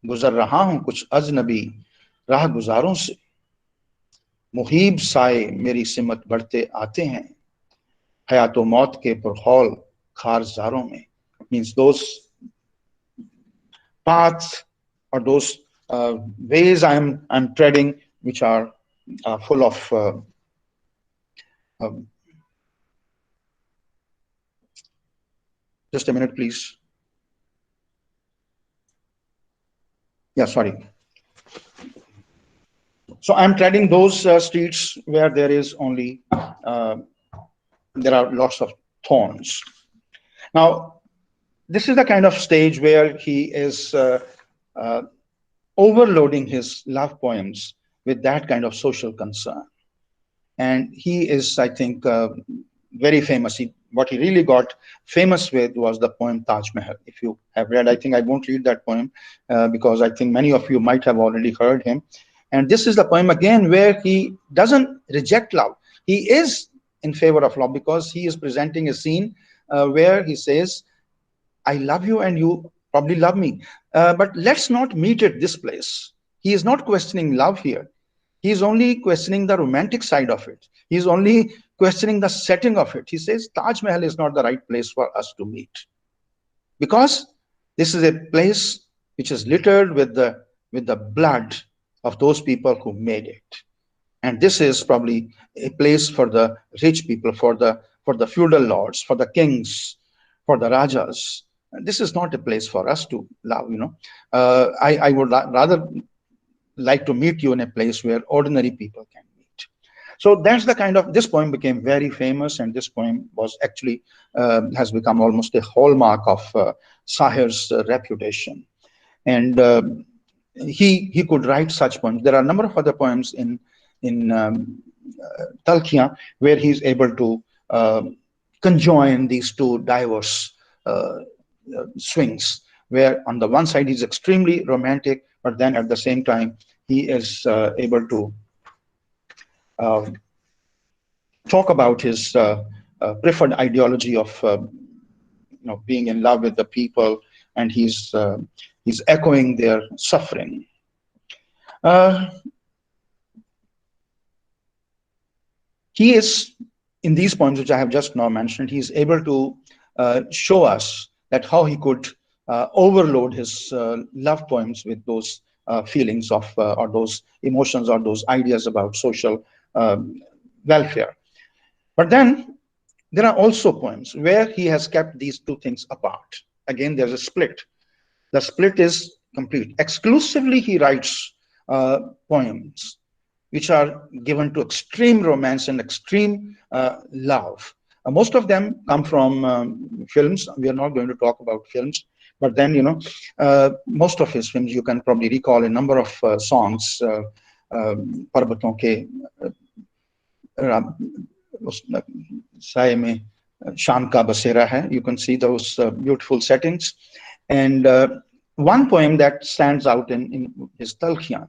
गुजर रहा हूं कुछ अजनबी राह गुजारों से. मुहीब साए मेरी सिमत बढ़ते आते हैं, हयातो मौत के पुरखौल खारजारों में. Means those paths or those ways I'm treading, which are full of just a minute, please. Yeah, sorry. So I'm treading those streets where there is only, there are lots of thorns. Now, this is the kind of stage where he is overloading his love poems with that kind of social concern. And he is, I think, very famous. What he really got famous with was the poem Taj Mahal. If you have read, I think I won't read that poem because I think many of you might have already heard him. And this is the poem again where he doesn't reject love. He is in favor of love because he is presenting a scene where he says, I love you and you probably love me. But let's not meet at this place. He is not questioning love here. He is only questioning the romantic side of it. He is only questioning the setting of it. He says Taj Mahal is not the right place for us to meet, because this is a place which is littered with the blood of those people who made it. And this is probably a place for the rich people, for the feudal lords, for the kings, for the rajas. This is not a place for us to love, you know. I would rather like to meet you in a place where ordinary people can meet. So that's the kind of, this poem became very famous, and this poem was actually has become almost a hallmark of Sahir's reputation. And he could write such poems. There are a number of other poems in Talkia where he's able to conjoin these two diverse swings, where on the one side he's extremely romantic, but then at the same time he is able to talk about his preferred ideology of being in love with the people, and he's echoing their suffering. He is, in these poems which I have just now mentioned, he is able to show us that how he could overload his love poems with those feelings of or those emotions or those ideas about social welfare. But then there are also poems where he has kept these two things apart. Again, there's a split. The split is complete. Exclusively he writes poems which are given to extreme romance and extreme love. Most of them come from films. We are not going to talk about films, but then, most of his films, you can probably recall a number of songs. Parbaton ke साए में शाम का बसेरा है. You can see those beautiful settings. And one poem that stands out in his Talkia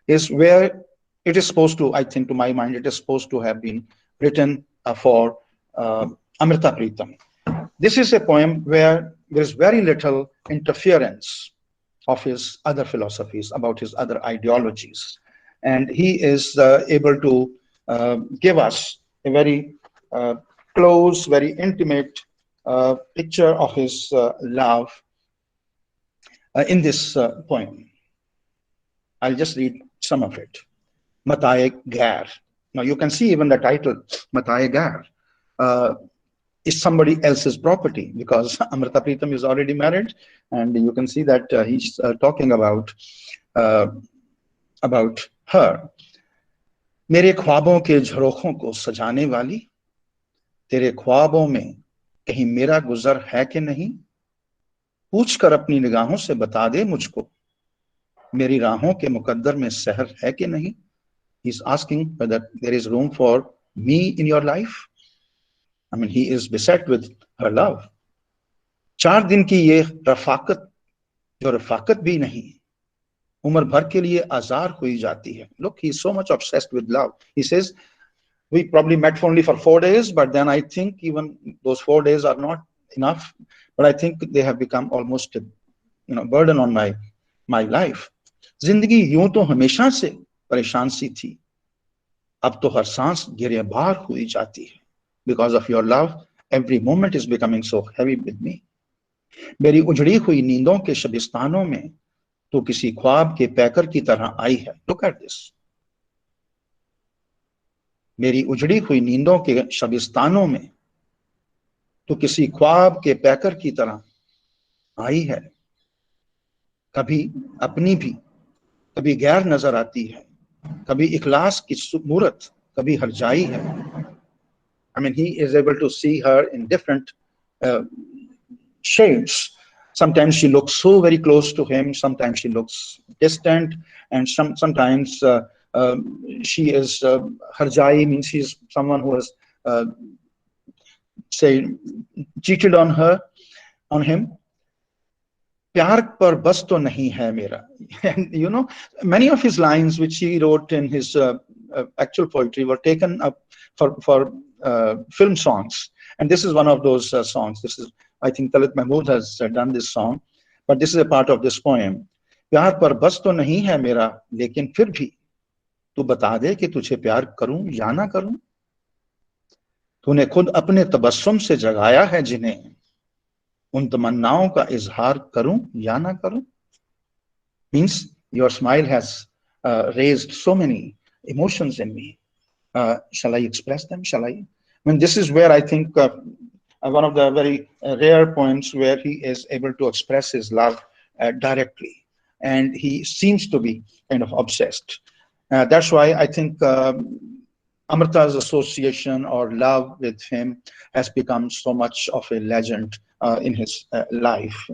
is where it is supposed to, I think to my mind, it is supposed to have been written for Amrita Pritam. This is a poem where there is very little interference of his other philosophies, about his other ideologies. And he is able to give us a very close, very intimate picture of his love in this poem. I'll just read some of it. Mataye Gair. Now you can see even the title, Mataye Gair, is somebody else's property, because Amrita Pritam is already married, and you can see that he's talking about her. मेरे ख्वाबों के झरोखों को सजाने वाली, तेरे ख्वाबों में कहीं मेरा गुजर है कि नहीं, पूछ कर अपनी निगाहों से बता दे मुझको, मेरी राहों के मुकद्दर में सहर है कि नहीं. He's asking whether there is room for me in your life. I mean, he is beset with her love. 4 दिन की ये रफाकत, जो रफाकत भी नहीं, उम्र भर के लिए आजार हुई जाती है. Look, he is so much obsessed with love. He says, we probably met only for 4 days, but then I think even those 4 days are not enough. But I think they have become almost a burden on my life. जिंदगी यूं तो हमेशा से परेशान सी थी, अब तो हर सांस गिरेबार हुई जाती है. Because of your love, every moment is becoming so heavy with me. मेरी उजड़ी हुई नींदों के शबिस्तानों में तो किसी ख्वाब के पैकर की तरह आई है. Look at this. मेरी उजड़ी हुई नींदों के शबिस्तानों में तो किसी ख्वाब के पैकर की तरह आई है. कभी अपनी भी कभी गैर नजर आती है, कभी इखलास की मूरत, कभी हरजाई है. I mean, he is able to see her in different shades. Sometimes she looks so very close to him, sometimes she looks distant, and sometimes she is, harjai means she is someone who has, say, cheated on her, on him. प्यार पर बस तो नहीं है मेरा. And you know, many of his lines which he wrote in his actual poetry were taken up for film songs, and this is one of those songs. This is, I think Talit Mahmood has done this song, but this is a part of this poem. प्यार पर बस तो नहीं है मेरा, लेकिन फिर भी तू बता दे कि तुझे प्यार करूं या ना करूं. तूने खुद अपने तबस्सुम से जगाया है जिन्हें, उन तमन्नाओं का इजहार करूं या ना करूं. Means your smile has raised so many emotions in me. Shall I express them? Shall I? I mean, this is where I think one of the very rare poems where he is able to express his love directly, and he seems to be kind of obsessed. That's why I think Amrita's association or love with him has become so much of a legend in his life.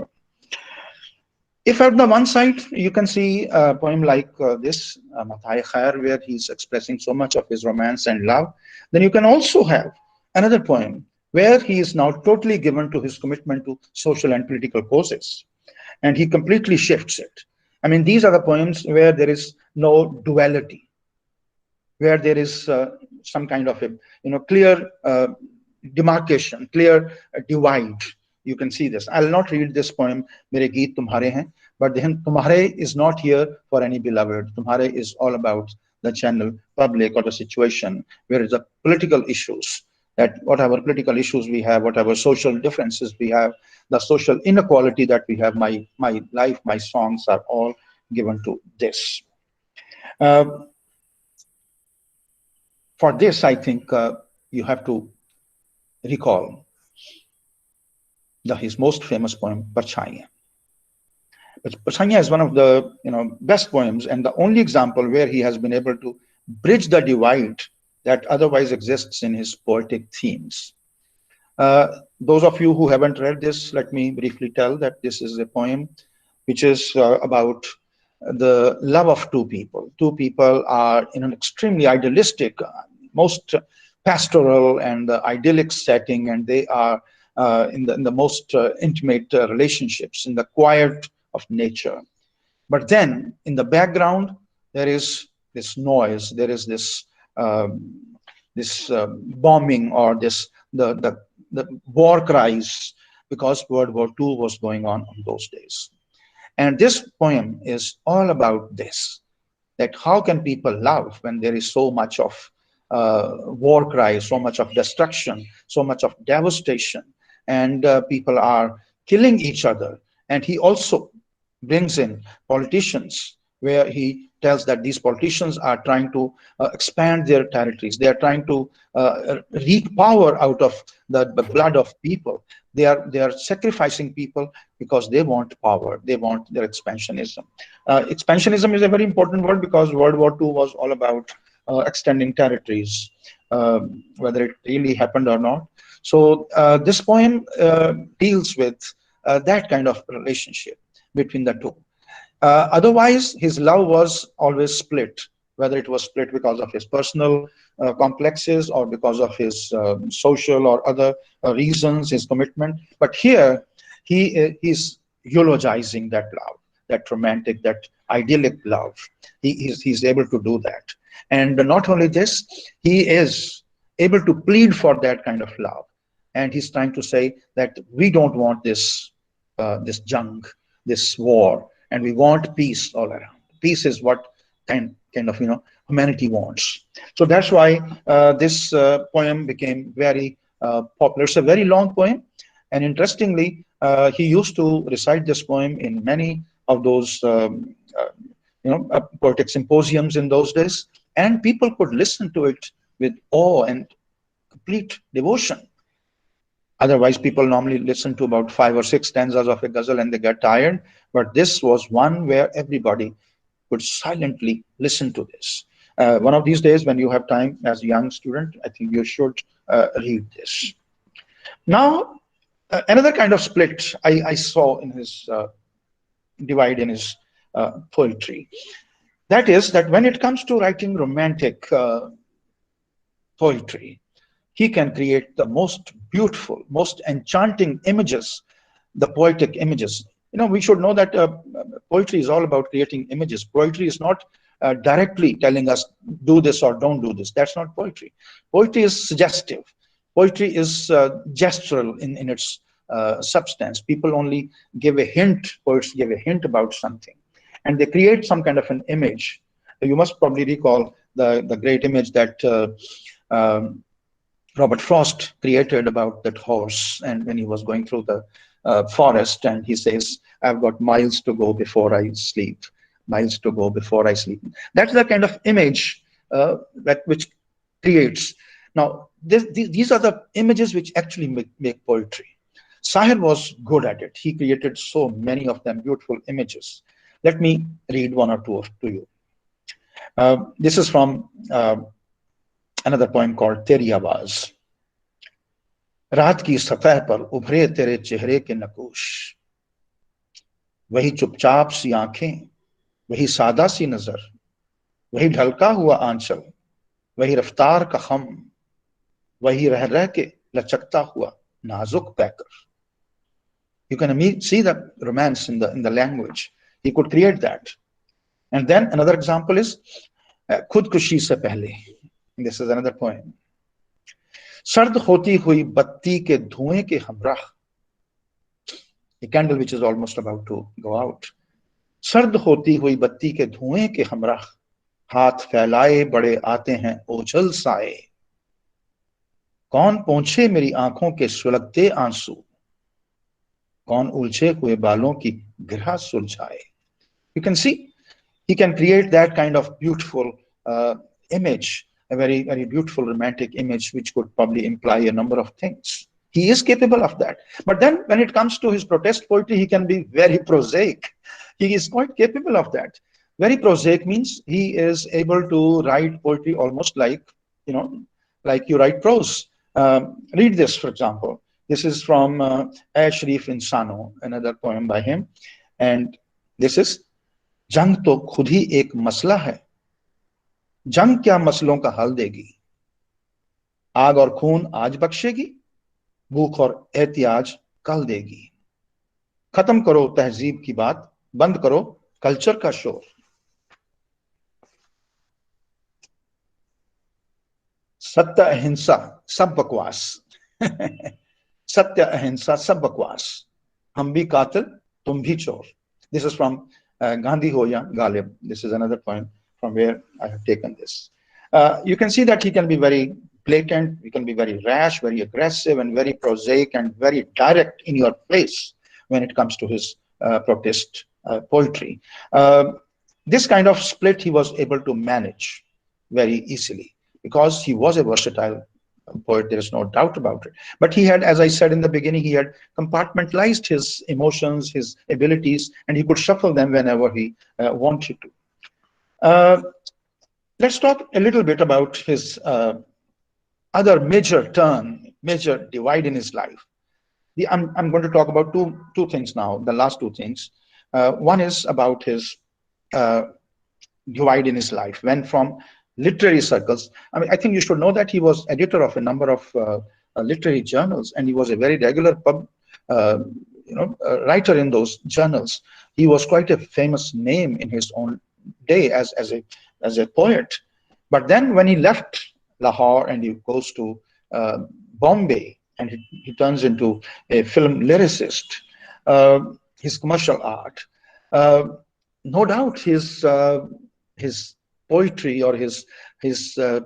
If at the one side you can see a poem like this, Matai Khair, where he's expressing so much of his romance and love, then you can also have another poem where he is now totally given to his commitment to social and political causes, and he completely shifts it. I mean, these are the poems where there is no duality, where there is some kind of a clear demarcation, clear divide. You can see this. I'll not read this poem, Mere Geet Tumhare Hain, but then Tumhare is not here for any beloved. Tumhare is all about the general public or the situation where the political issues, that whatever political issues we have, whatever social differences we have, the social inequality that we have, my life, my songs are all given to this. For this, I think you have to recall his most famous poem, Parchaiyan. Parchaiyan is one of the best poems, and the only example where he has been able to bridge the divide that otherwise exists in his poetic themes. Those of you who haven't read this, let me briefly tell that this is a poem which is about the love of two people. Two people are in an extremely idealistic, most pastoral and idyllic setting, and they are in the most intimate relationships, in the quiet of nature. But then in the background, there is this noise, there is this bombing, or the war cries, because World War II was going on those days. And this poem is all about this, that how can people love when there is so much of war cries, so much of destruction, so much of devastation, and people are killing each other. And he also brings in politicians, where he tells that these politicians are trying to expand their territories. They are trying to wreak power out of the blood of people. They are sacrificing people because they want power. They want their expansionism. Expansionism is a very important word, because World War II was all about extending territories, whether it really happened or not. So this poem deals with that kind of relationship between the two. Otherwise, his love was always split, whether it was split because of his personal complexes or because of his social or other reasons, his commitment. But here, he's eulogizing that love, that romantic, that idyllic love. He's able to do that. And not only this, he is able to plead for that kind of love. And he's trying to say that we don't want this junk, this war, and we want peace all around. Peace is what kind of humanity wants. So that's why this poem became very popular. It's a very long poem, and interestingly, he used to recite this poem in many of those poetic symposiums in those days, and people could listen to it with awe and complete devotion. Otherwise, people normally listen to about 5 or 6 stanzas of a ghazal and they get tired. But this was one where everybody could silently listen to this. One of these days, when you have time as a young student, I think you should read this. Now, another kind of split I saw in his divide in his poetry. That is that when it comes to writing romantic poetry, he can create the most beautiful, most enchanting images, the poetic images. We should know that poetry is all about creating images. Poetry is not directly telling us do this or don't do this. That's not poetry. Poetry is suggestive. Poetry is gestural in its substance. People only give a hint, poets give a hint about something, and they create some kind of an image. You must probably recall the great image that Robert Frost created about that horse, and when he was going through the forest, and he says, "I've got miles to go before I sleep, miles to go before I sleep." That's the kind of image which creates. Now, these are the images which actually make poetry. Sahir was good at it. He created so many of them, beautiful images. Let me read one or two to you. This is from another poem called Teri Awaaz. रात की सतह पर उभरे तेरे चेहरे के नकूश, वही चुपचाप सी आंखें, वही सादा सी नजर, वही ढलका हुआ आंचल, वही रफ्तार का खम, वही रह रह के लचकता हुआ नाजुक पैकर. You can see the romance in the language. He could create that. And then another example is खुदकुशी से पहले. This is another poem. सर्द होती हुई बत्ती के धुएं के हमराह, a candle which is almost about to go out. सर्द होती हुई बत्ती के धुएं के हमराह, हाथ फैलाए बड़े आते हैं ओझल साए. कौन पोंछे मेरी आंखों के सुलगते आंसू, कौन उलझे हुए बालों की गिरह सुलझाए. You can see he can create that kind of beautiful image, a very, very beautiful romantic image, which could probably imply a number of things. He is capable of that. But then when it comes to his protest poetry, he can be very prosaic. He is quite capable of that. Very prosaic means he is able to write poetry almost like, like you write prose. Read this, for example. This is from Sharif Insano, another poem by him. And this is, जंग तो खुद ही एक मसला है, जंग क्या मसलों का हल देगी, आग और खून आज बख्शेगी, भूख और एहतियाज कल देगी. खत्म करो तहजीब की बात, बंद करो कल्चर का शोर. सत्य अहिंसा सब बकवास. सत्य अहिंसा सब बकवास, हम भी कातिल तुम भी चोर. This is from Gandhi Ho Ya Ghalib. This is another poem from where I have taken this. You can see that he can be very blatant, he can be very rash, very aggressive, and very prosaic and very direct in your face when it comes to his protest poetry. This kind of split he was able to manage very easily because he was a versatile poet, there is no doubt about it. But he had, as I said in the beginning, he had compartmentalized his emotions, his abilities, and he could shuffle them whenever he wanted to. Let's talk a little bit about his other major divide in his life. I'm going to talk about two things now, the last two things. One is about his divide in his life, when from literary circles. I mean, I think you should know that he was editor of a number of literary journals, and he was a very regular writer in those journals. He was quite a famous name in his own day as a poet. But then when he left Lahore and he goes to Bombay, and he turns into a film lyricist, his commercial art, no doubt his poetry or his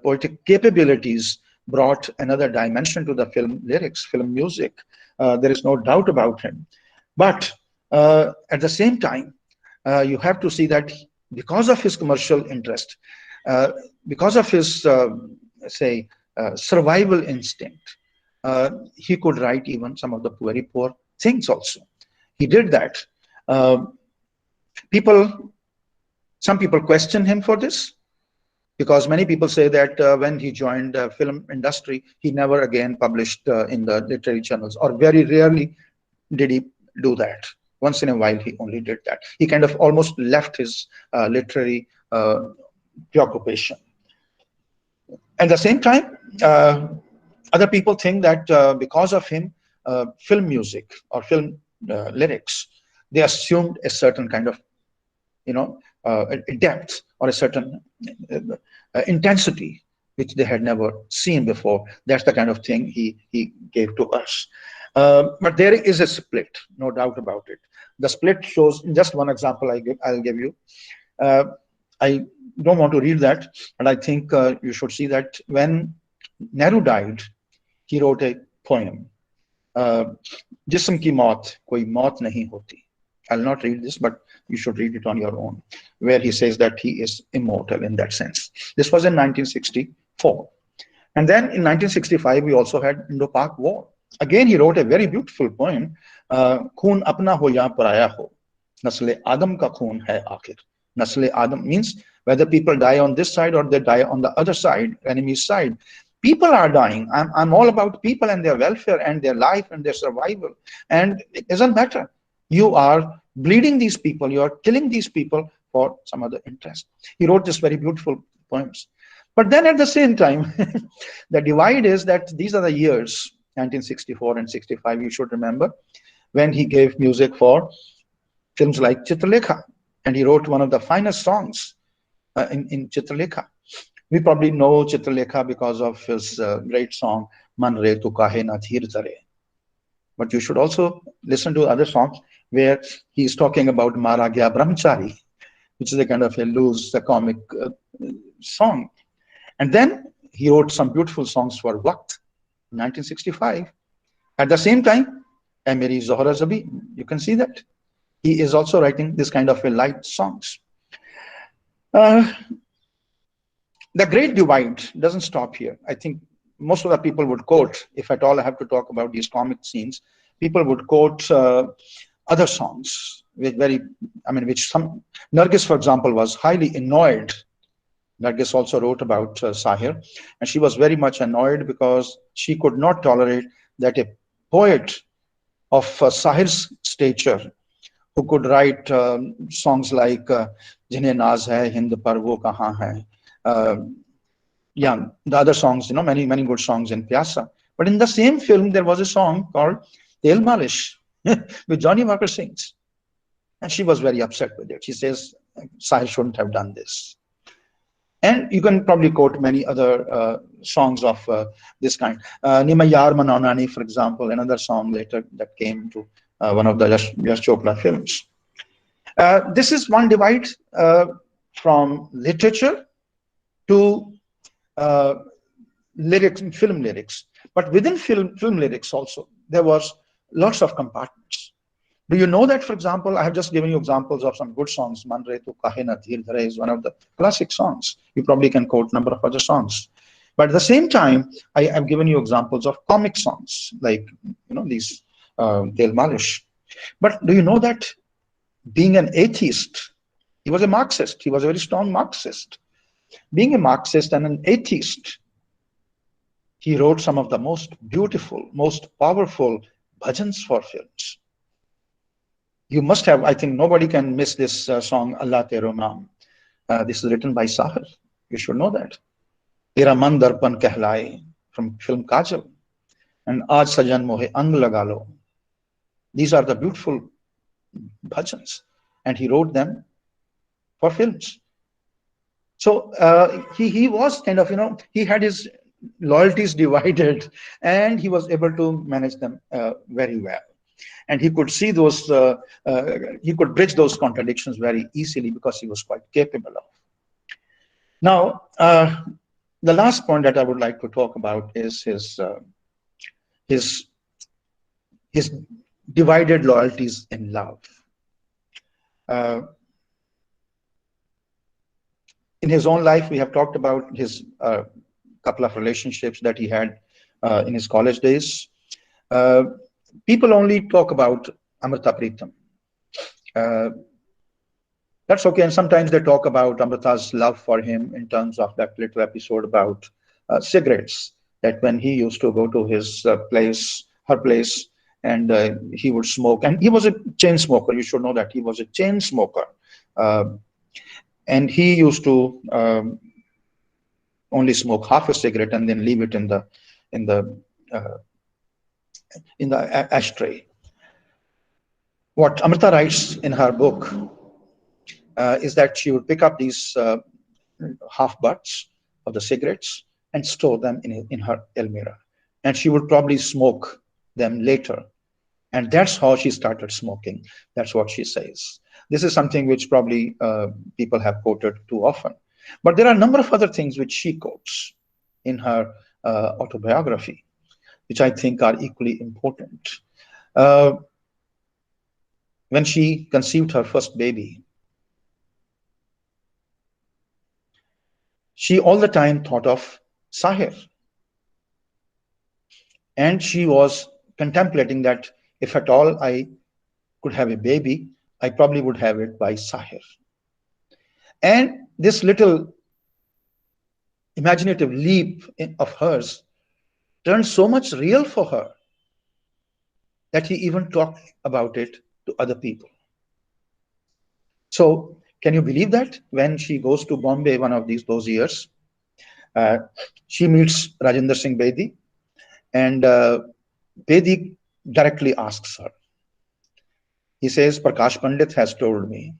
poetic capabilities brought another dimension to the film lyrics, film music. There is no doubt about him. But at the same time, you have to see that because of his commercial interest, because of his, survival instinct, he could write even some of the very poor things also. He did that. Some people question him for this. because many people say that when he joined the film industry, he never again published in the literary journals, or very rarely did he do that. Once in a while, he only did that. He kind of almost left his literary preoccupation. At the same time, other people think that because of him, film music or film lyrics, they assumed a certain kind of, a depth or a certain intensity which they had never seen before. That's the kind of thing he gave to us. But there is a split, no doubt about it. The split shows just one example I'll give you. I don't want to read that, but I think you should see that when Nehru died, he wrote a poem, जिस्म की मौत कोई मौत नहीं होती. I'll not read this, but you should read it on your own, where he says that he is immortal in that sense. This was in 1964. And then in 1965, we also had Indo-Pak War. Again, he wrote a very beautiful poem, खून अपना हो या पराया हो, नस्ल आदम का खून है आखिर. Nasle Adam means whether people die on this side or they die on the other side, enemy's side. People are dying. I'm all about people and their welfare and their life and their survival. And it doesn't matter. You are bleeding these people. You are killing these people for some other interest. He wrote this very beautiful poems. But then at the same time, the divide is that these are the years, 1964 and 65, you should remember, when he gave music for films like Chitralekha. And he wrote one of the finest songs in Chitralekha. We probably know Chitralekha because of his great song, Man Re Tu Kahe Na Dheer Dhare. But you should also listen to other songs where he's talking about Mara Gya Brahmachari, which is a kind of a loose, comic song. And then he wrote some beautiful songs for Waqt in 1965. At the same time, Ae Meri Zohra Zabi, you can see that. He is also writing this kind of a light songs. The great divide doesn't stop here. I think most of the people would quote, if at all I have to talk about these comic scenes, people would quote other songs with which some, Nargis, for example, was highly annoyed. Nargis also wrote about Sahir, and she was very much annoyed because she could not tolerate that a poet of Sahir's stature, who could write songs like Jine Naaz Hai, Hind Par Wo Kahan Hai, the other songs, many good songs in Pyasa. But in the same film, there was a song called Tel Malish, which Johnny Walker sings. And she was very upset with it. She says, Sahir shouldn't have done this. And you can probably quote many other songs of this kind. Nima Yar Manaunani, for example, another song later that came to one of the Yash Chopra films. This is one divide from literature to lyrics, film lyrics. But within film lyrics also, there was lots of compartments. Do you know that, for example, I have just given you examples of some good songs. Man Re Tu Kahe Na Dheer Dhare is one of the classic songs. You probably can quote a number of other songs. But at the same time, I have given you examples of comic songs, like, these Tel Malish. But do you know that being an atheist, he was a Marxist. He was a very strong Marxist. Being a Marxist and an atheist, he wrote some of the most beautiful, most powerful bhajans for films. You must have, I think nobody can miss this song, Allah Tero Naam. This is written by Sahir. You should know that. Tera Man Darpan Kehlaye, from film Kajal. And Aaj Sajan Mohe Ang Laga Lo. These are the beautiful bhajans. And he wrote them for films. So he was kind of, he had his loyalties divided, and he was able to manage them very well. And he could see those, he could bridge those contradictions very easily because he was quite capable of. Now, the last point that I would like to talk about is his divided loyalties in love. In his own life, we have talked about his couple of relationships that he had in his college days. People only talk about Amrita Pritam. That's okay. And sometimes they talk about Amrita's love for him in terms of that little episode about cigarettes. That when he used to go to his place, her place, and he would smoke. And he was a chain smoker. You should know that he was a chain smoker. Uh, and he used to only smoke half a cigarette and then leave it in the uh, ashtray. What Amrita writes in her book is that she would pick up these half butts of the cigarettes and store them in her Elmira. And she would probably smoke them later. And that's how she started smoking. That's what she says. This is something which probably people have quoted too often. But there are a number of other things which she quotes in her autobiography, which I think are equally important. Uh, when she conceived her first baby, she all the time thought of Sahir. And she was contemplating that if at all I could have a baby, I probably would have it by Sahir. And this little imaginative leap of hers turned so much real for her that he even talked about it to other people. So can you believe that when she goes to Bombay one of those years, uh, she meets Rajendra Singh Bedi, and Bedi directly asks her. He says, Prakash Pandit has told me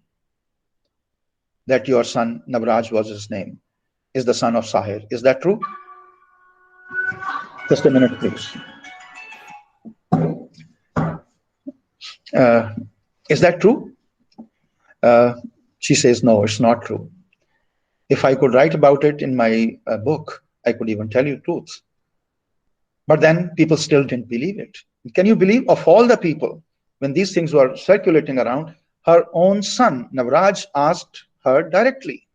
that your son, Navraj was his name, is the son of Sahir. Is that true? Just a minute, please. Uh, is that true? Uh, she says, no, it's not true. If I could write about it in my book, I could even tell you truth. But then people still didn't believe it. Can you believe, of all the people, when these things were circulating around, her own son, Navraj, asked her directly.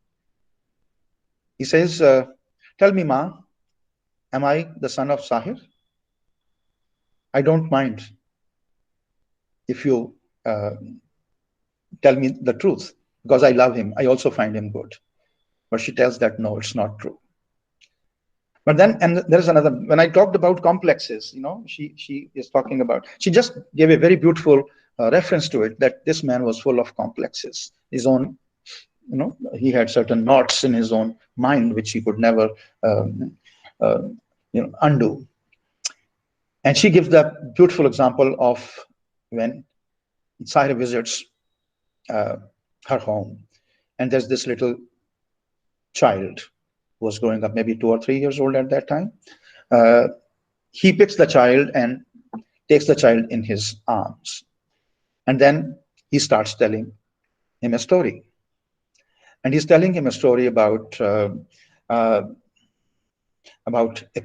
He says, tell me, Ma, am I the son of Sahir? I don't mind if you tell me the truth, because I love him. I also find him good. But she tells that, no, it's not true. But then, and there's another, when I talked about complexes, she is talking about, she just gave a very beautiful reference to it, that this man was full of complexes. His own, he had certain knots in his own mind, which he could never, undo. And she gives the beautiful example of when Sahir visits her home, and there's this little child who was growing up, maybe 2 or 3 years old at that time. He picks the child and takes the child in his arms. And then he starts telling him a story. And he's telling him a story about a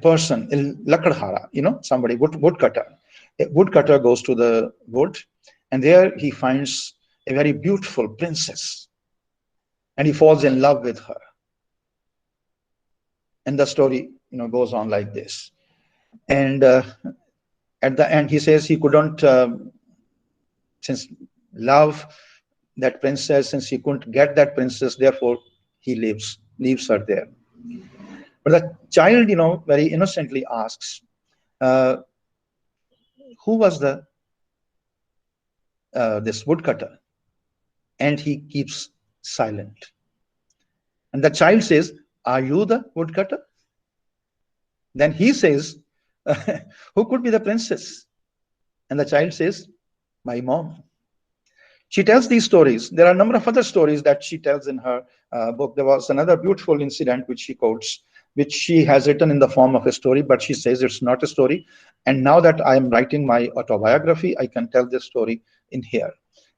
person, Lakadhara, somebody, woodcutter. A woodcutter goes to the wood, and there he finds a very beautiful princess. And he falls in love with her. And the story, goes on like this. And at the end, he says he couldn't, since love that princess, since he couldn't get that princess, therefore he leaves her there. But the child, very innocently asks, who was this woodcutter? And he keeps silent. And the child says, are you the woodcutter? Then he says, who could be the princess? And the child says, my mom. She tells these stories. There are a number of other stories that she tells in her book. There was another beautiful incident which she quotes, which she has written in the form of a story, but she says it's not a story. And now that I am writing my autobiography, I can tell this story in here.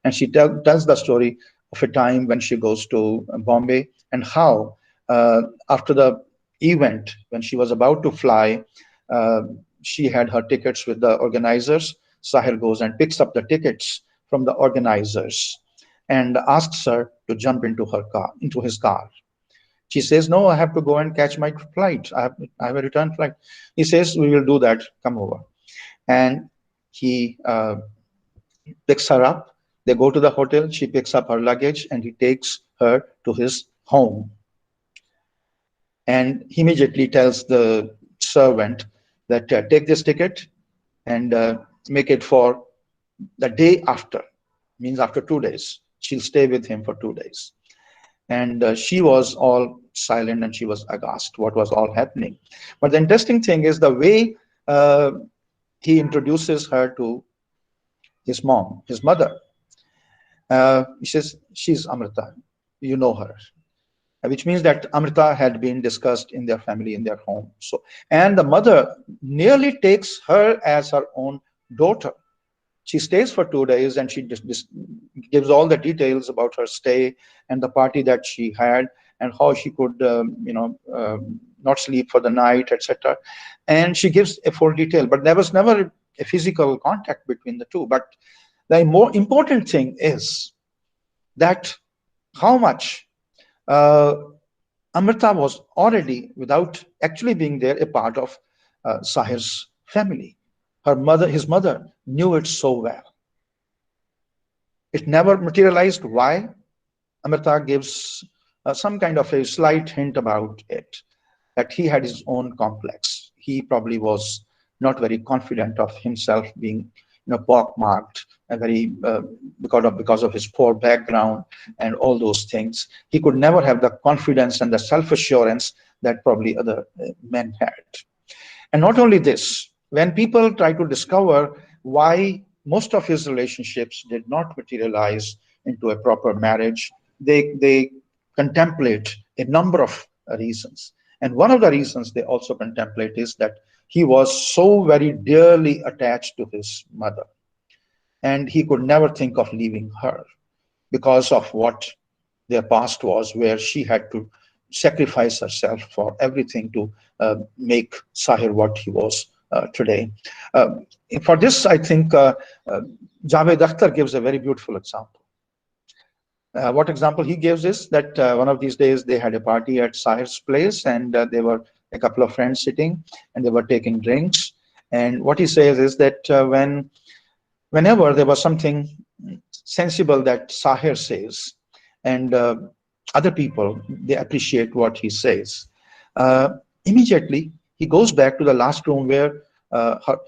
And she tells the story of a time when she goes to Bombay, and how after the event, when she was about to fly, she had her tickets with the organizers. Sahir goes and picks up the tickets from the organizers and asks her to jump into his car. She says, no, I have to go and catch my flight. I have a return flight. He says, we will do that. Come over. And he picks her up They go to the hotel, she picks up her luggage, and he takes her to his home. And he immediately tells the servant that take this ticket and make it for the day after, means after 2 days. She'll stay with him for 2 days. And she was all silent and she was aghast what was all happening. But the interesting thing is the way he introduces her to his mom, his mother. He says, she's Amrita, you know her, which means that Amrita had been discussed in their family, in their home. So, and the mother nearly takes her as her own daughter. She stays for 2 days and she just gives all the details about her stay and the party that she had and how she could, not sleep for the night, etc. And she gives a full detail, but there was never a physical contact between the two. But the more important thing is that how much Amrita was already, without actually being there, a part of Sahir's family. Her mother, his mother, knew it so well. It never materialized. Why? Amrita gives some kind of a slight hint about it, that he had his own complex. He probably was not very confident of himself being, pockmarked, very because of his poor background and all those things. He could never have the confidence and the self-assurance that probably other men had. And not only this, when people try to discover why most of his relationships did not materialize into a proper marriage, they contemplate a number of reasons. And one of the reasons they also contemplate is that he was so very dearly attached to his mother. And he could never think of leaving her because of what their past was, where she had to sacrifice herself for everything to make Sahir what he was today. For this, I think Javed Akhtar gives a very beautiful example. What example he gives is that one of these days they had a party at Sahir's place, and there were a couple of friends sitting and they were taking drinks. And what he says is that whenever there was something sensible that Sahir says, and other people, they appreciate what he says, immediately he goes back to the last room where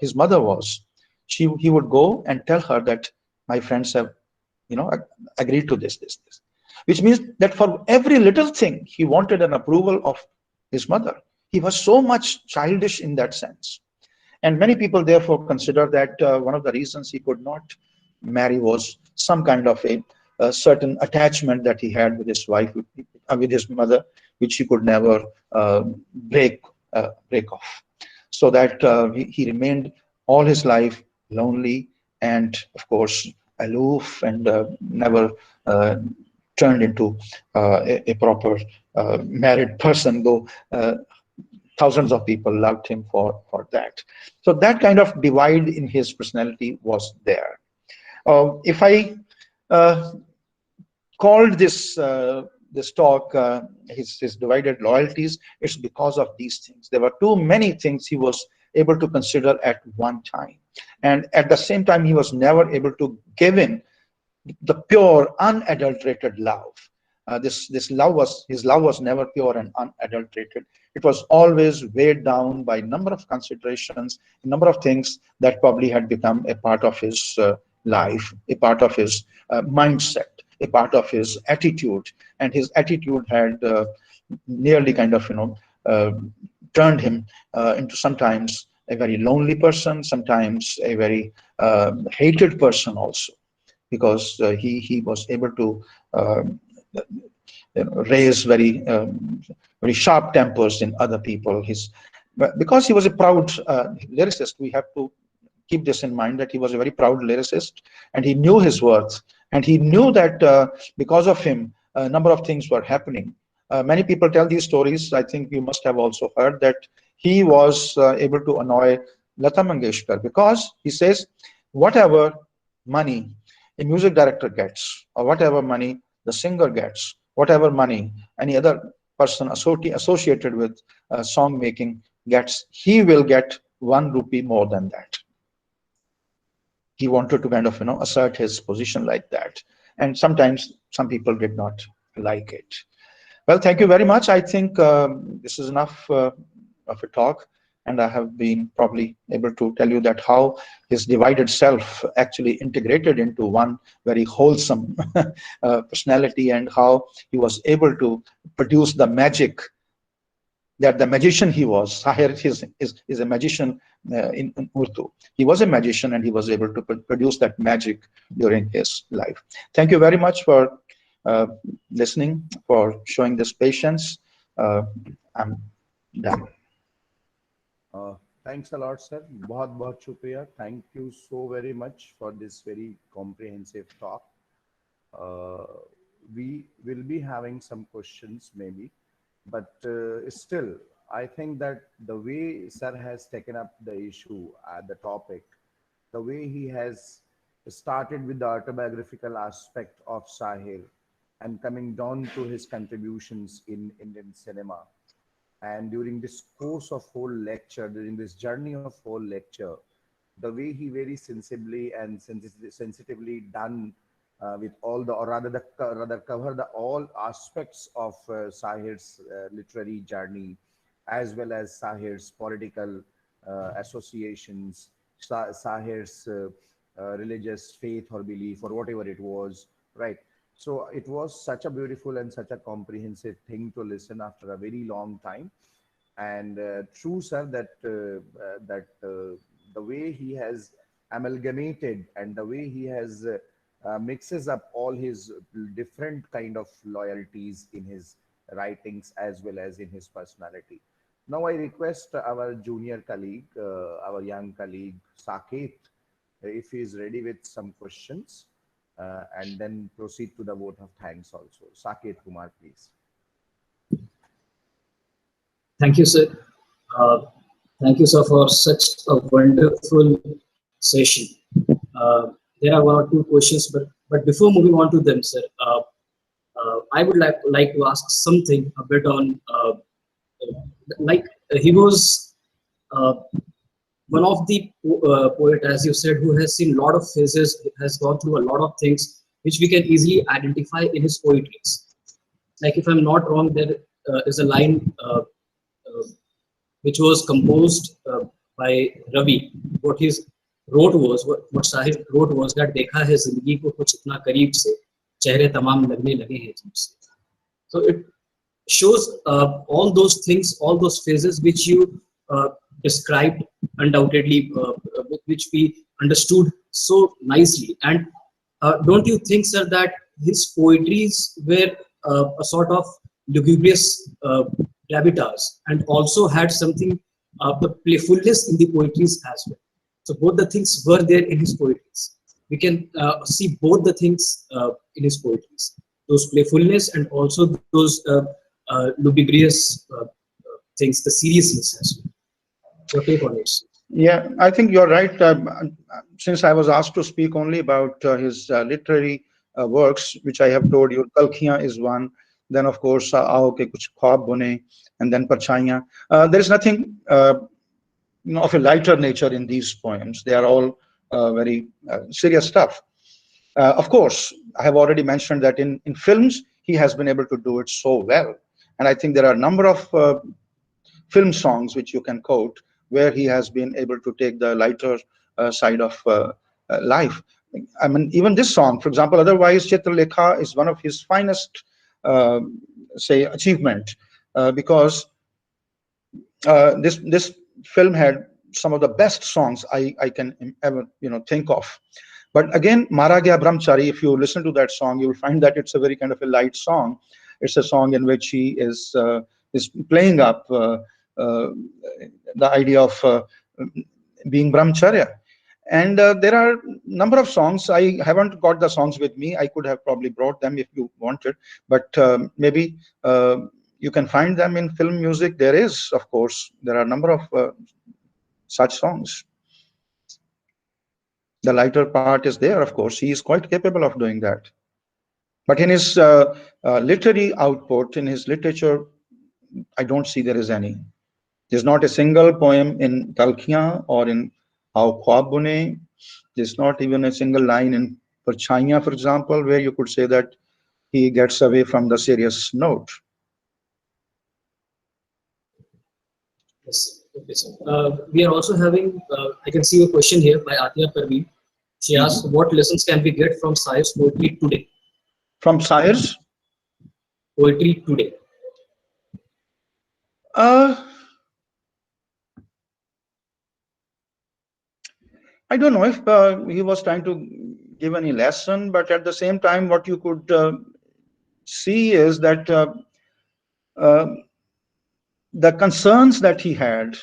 his mother was. He would go and tell her that my friends have, agreed to this, which means that for every little thing, he wanted an approval of his mother. He was so much childish in that sense. And many people therefore consider that one of the reasons he could not marry was some kind of a certain attachment that he had with his wife, with his mother, which he could never break off. So that he remained all his life lonely and, of course, aloof, and never turned into a proper married person, though thousands of people loved him for that. So that kind of divide in his personality was there. If I called this talk his divided loyalties, it's because of these things. There were too many things he was able to consider at one time, and at the same time he was never able to give in the pure unadulterated love. His love was never pure and unadulterated. It was always weighed down by a number of considerations, a number of things that probably had become a part of his life, a part of his mindset, a part of his attitude. And his attitude had nearly kind of, turned him into sometimes a very lonely person, sometimes a very hated person also, because he was able to raise very sharp tempers in other people. Because he was a proud lyricist, we have to keep this in mind, that he was a very proud lyricist, and he knew his worth, and he knew that because of him a number of things were happening. Many people tell these stories. I think you must have also heard that he was able to annoy Lata Mangeshkar, because he says whatever money a music director gets, or whatever money the singer gets, whatever money any other person associated with song making gets, he will get 1 rupee more than that. he wanted to kind of, assert his position like that. And sometimes some people did not like it. Well, thank you very much. I think this is enough of a talk, and I have been probably able to tell you that how his divided self actually integrated into one very wholesome personality, and how he was able to produce the magic that the magician he was. Sahir is a magician in Urdu. He was a magician, and he was able to produce that magic during his life. Thank you very much for listening, for showing this patience. I'm done. Thanks a lot, sir. बहुत बहुत शुक्रिया. Thank you so very much for this very comprehensive talk. Uh, we will be having some questions maybe, but still, I think that the way sir has taken up the issue, the topic, the way he has started with the autobiographical aspect of Sahir and coming down to his contributions in Indian cinema. And during this course of whole lecture, during this journey of whole lecture, the way he very sensibly and sensitively done with all the, or rather cover the all aspects of Sahir's literary journey, as well as Sahir's political associations, Sahir's religious faith or belief or whatever it was, right? So it was such a beautiful and such a comprehensive thing to listen after a very long time. And true, sir, that the way he has amalgamated and the way he has mixes up all his different kind of loyalties in his writings as well as in his personality. Now I request our junior colleague, our young colleague Saket, if he is ready with some questions, and then proceed to the vote of thanks also. Saket Kumar, please. Thank you, sir. Uh, Thank you, sir, for such a wonderful session. There are one or two questions, but before moving on to them, sir, I would like to ask something a bit on he was one of the poet, as you said, who has seen a lot of phases, has gone through a lot of things, which we can easily identify in his poetries. Like, if I'm not wrong, there is a line which was composed by Ravi. What Sahir wrote was that देखा है जिंदगी को कुछ इतना करीब से, चेहरे तमाम लगने लगे हैं तुमसे. So it shows all those things, all those phases which you described undoubtedly, which we understood so nicely. And don't you think, sir, that his poetries were a sort of lugubrious gravitas, and also had something the playfulness in the poetries as well? So both the things were there in his poetries. We can see both the things in his poetries, those playfulness and also those lugubrious things, the seriousness as well. Your take on it? Yeah, I think you're right. Since I was asked to speak only about his literary works, which I have told you, Talkhiyan is one. Then, of course, Aao ke kuch khwab bune, and then Parchaiyan. There is nothing of a lighter nature in these poems. They are all very serious stuff. Of course, I have already mentioned that in films, he has been able to do it so well. And I think there are a number of film songs which you can quote where he has been able to take the lighter side of life. I mean, even this song, for example, otherwise Chitralekha is one of his finest, say, achievement, because this film had some of the best songs I can ever think of. But again, Mara Gaya Brahmachari, if you listen to that song, you will find that it's a very kind of a light song. It's a song in which he is playing up the idea of being brahmacharya. And there are a number of songs. I haven't got the songs with me. I could have probably brought them if you wanted, but maybe you can find them in film music. There is, of course, there are a number of such songs. The lighter part is there, of course. He is quite capable of doing that. But in his literary output, in his literature, I don't see there is any. There's not a single poem in Talkhiyan or in How Khwab Bune, there's not even a single line in Parchaiyan, for example, where you could say that he gets away from the serious note. Yes. Okay, sir. We are also having, I can see a question here by Atia Parveen. She asks, what lessons can we get from Sayer's poetry today? From Sayer's? Poetry today. I don't know if he was trying to give any lesson, but at the same time, what you could see is that the concerns that he had,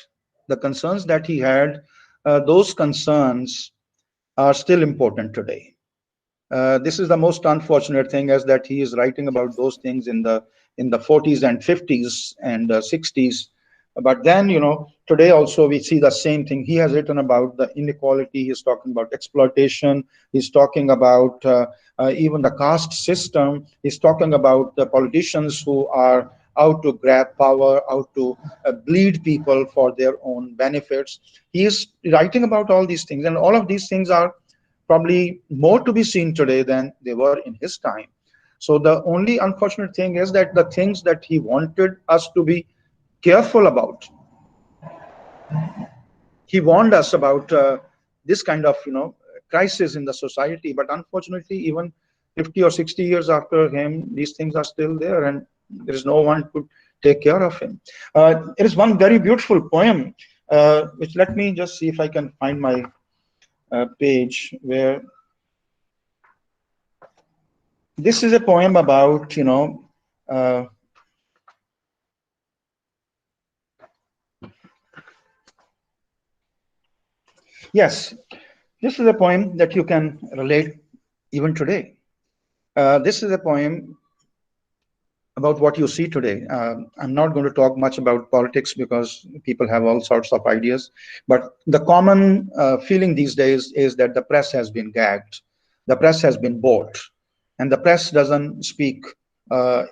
those concerns are still important today. This is the most unfortunate thing, is that he is writing about those things in the 40s and 50s and 60s. But then, you know, today also we see the same thing. He has written about the inequality. He's talking about exploitation. He's talking about even the caste system. He's talking about the politicians who are out to grab power, out to bleed people for their own benefits. He is writing about all these things, and all of these things are probably more to be seen today than they were in his time. So the only unfortunate thing is that the things that he wanted us to be careful about, he warned us about this kind of, you know, crisis in the society. But unfortunately, even 50 or 60 years after him, these things are still there, and there is no one to take care of him. There is one very beautiful poem, which, let me just see if I can find my page, where this is a poem about, you know, yes, this is a poem that you can relate even today. This is a poem about what you see today. I'm not going to talk much about politics because people have all sorts of ideas, but the common feeling these days is that the press has been gagged, the press has been bought, and the press doesn't speak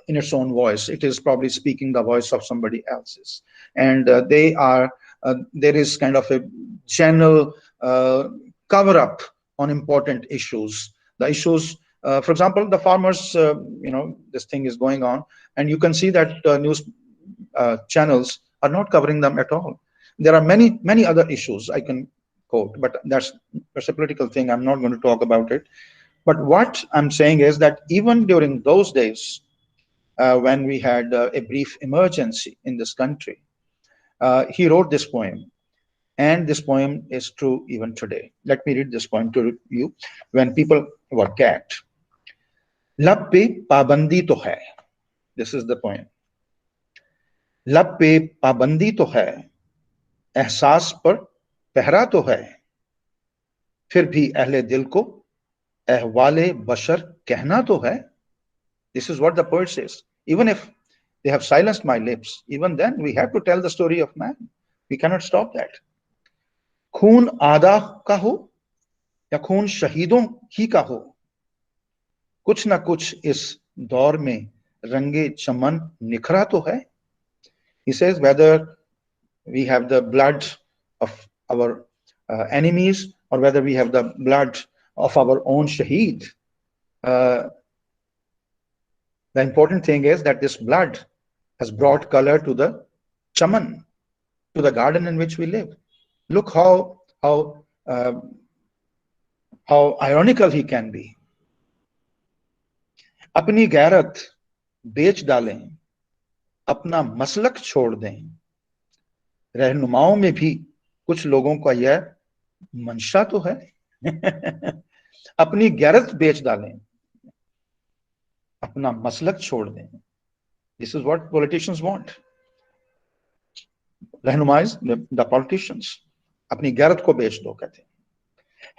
in its own voice. It is probably speaking the voice of somebody else's, and there is kind of a general cover up on important issues. The issues, for example, the farmers, you know, this thing is going on, and you can see that news channels are not covering them at all. There are many other issues I can quote, but that's a political thing. I'm not going to talk about it. But what I'm saying is that even during those days, when we had a brief emergency in this country, he wrote this poem. And this poem is true even today. Let me read this poem to you. When people were gagged. लब पे पाबंदी तो है. This is the poem. लब पे पाबंदी तो है, एहसास पर पहरा तो है, फिर भी अहले दिल को अहवाले बशर कहना तो है. This is what the poet says. Even if they have silenced my lips, even then we have to tell the story of man. We cannot stop that. खून आदा का हो या खून शहीदों ही का हो, कुछ ना कुछ इस दौर में रंगे चमन निखरा तो है. He says whether we have the blood of our enemies or whether we have the blood of our own shaheed, the important thing is that this blood has brought color to the chaman, to the garden in which we live. Look how ironical he can be. अपनी गैरत बेच डालें, अपना मसलक छोड़ दें, रहनुमाओं में भी कुछ लोगों का यह मंशा तो है. अपनी गैरत बेच डालें, अपना मसलक छोड़ दें. This is what politicians want. रहनुमाइज, the politicians. अपनी गैरत को बेच दो, कहते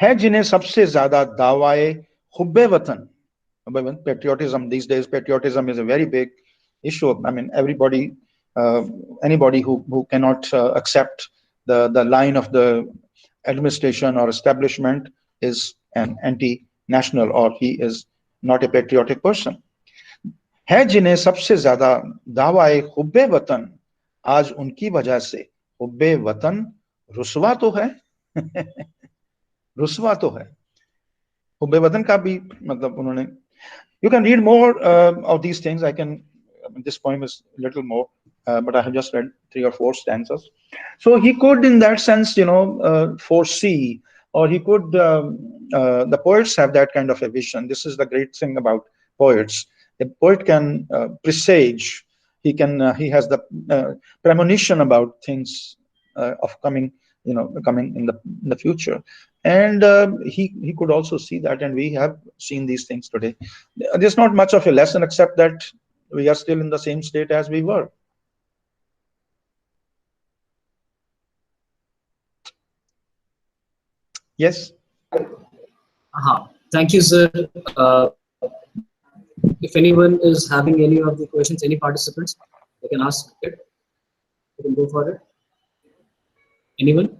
हैं जिन्हें सबसे ज्यादा दावाए हुब्बे वतन. Patriotism these days, patriotism is a very big issue. I mean, everybody, anybody who cannot accept the line of the administration or establishment is an anti-national, or he is not a patriotic person. है जिन्हें सबसे ज्यादा दावाए हुब्बे वतन, आज उनकी वजह से हुब्बे वतन रुसवा तो है. रुस्वा तो है। हुब्बे वतन का भी मतलब उन्होंने, you can read more of these things. This poem is a little more, but I have just read 3 or 4 stanzas. So he could, in that sense, foresee, or he could, the poets have that kind of a vision. This is the great thing about poets. A poet can presage, he has the premonition about things of coming in the future. And he could also see that, and we have seen these things today. There's not much of a lesson except that we are still in the same state as we were. Yes. Thank you, sir. If anyone is having any of the questions, any participants, they can ask it. You can go for it. Anyone?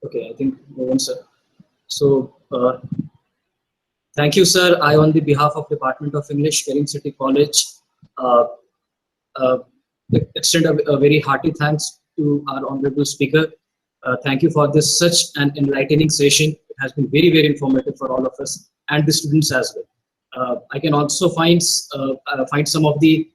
Okay, I think no one, sir. So, thank you, sir. I, on the behalf of Department of English, Karim City College, extend a very hearty thanks to our honorable speaker. Thank you for this such an enlightening session. It has been very, very informative for all of us and the students as well. I can also find some of the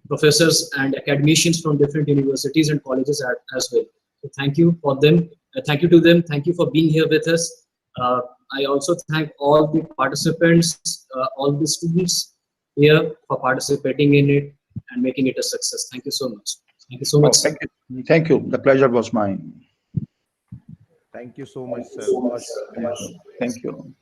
professors and academicians from different universities and colleges as well. So thank you for them. Thank you to them. Thank you for being here with us. I also thank all the participants, all the students here for participating in it and making it a success. Thank you so much. Thank you so much. Thank you. Thank you. The pleasure was mine. Thank you so much, sir. Thank you.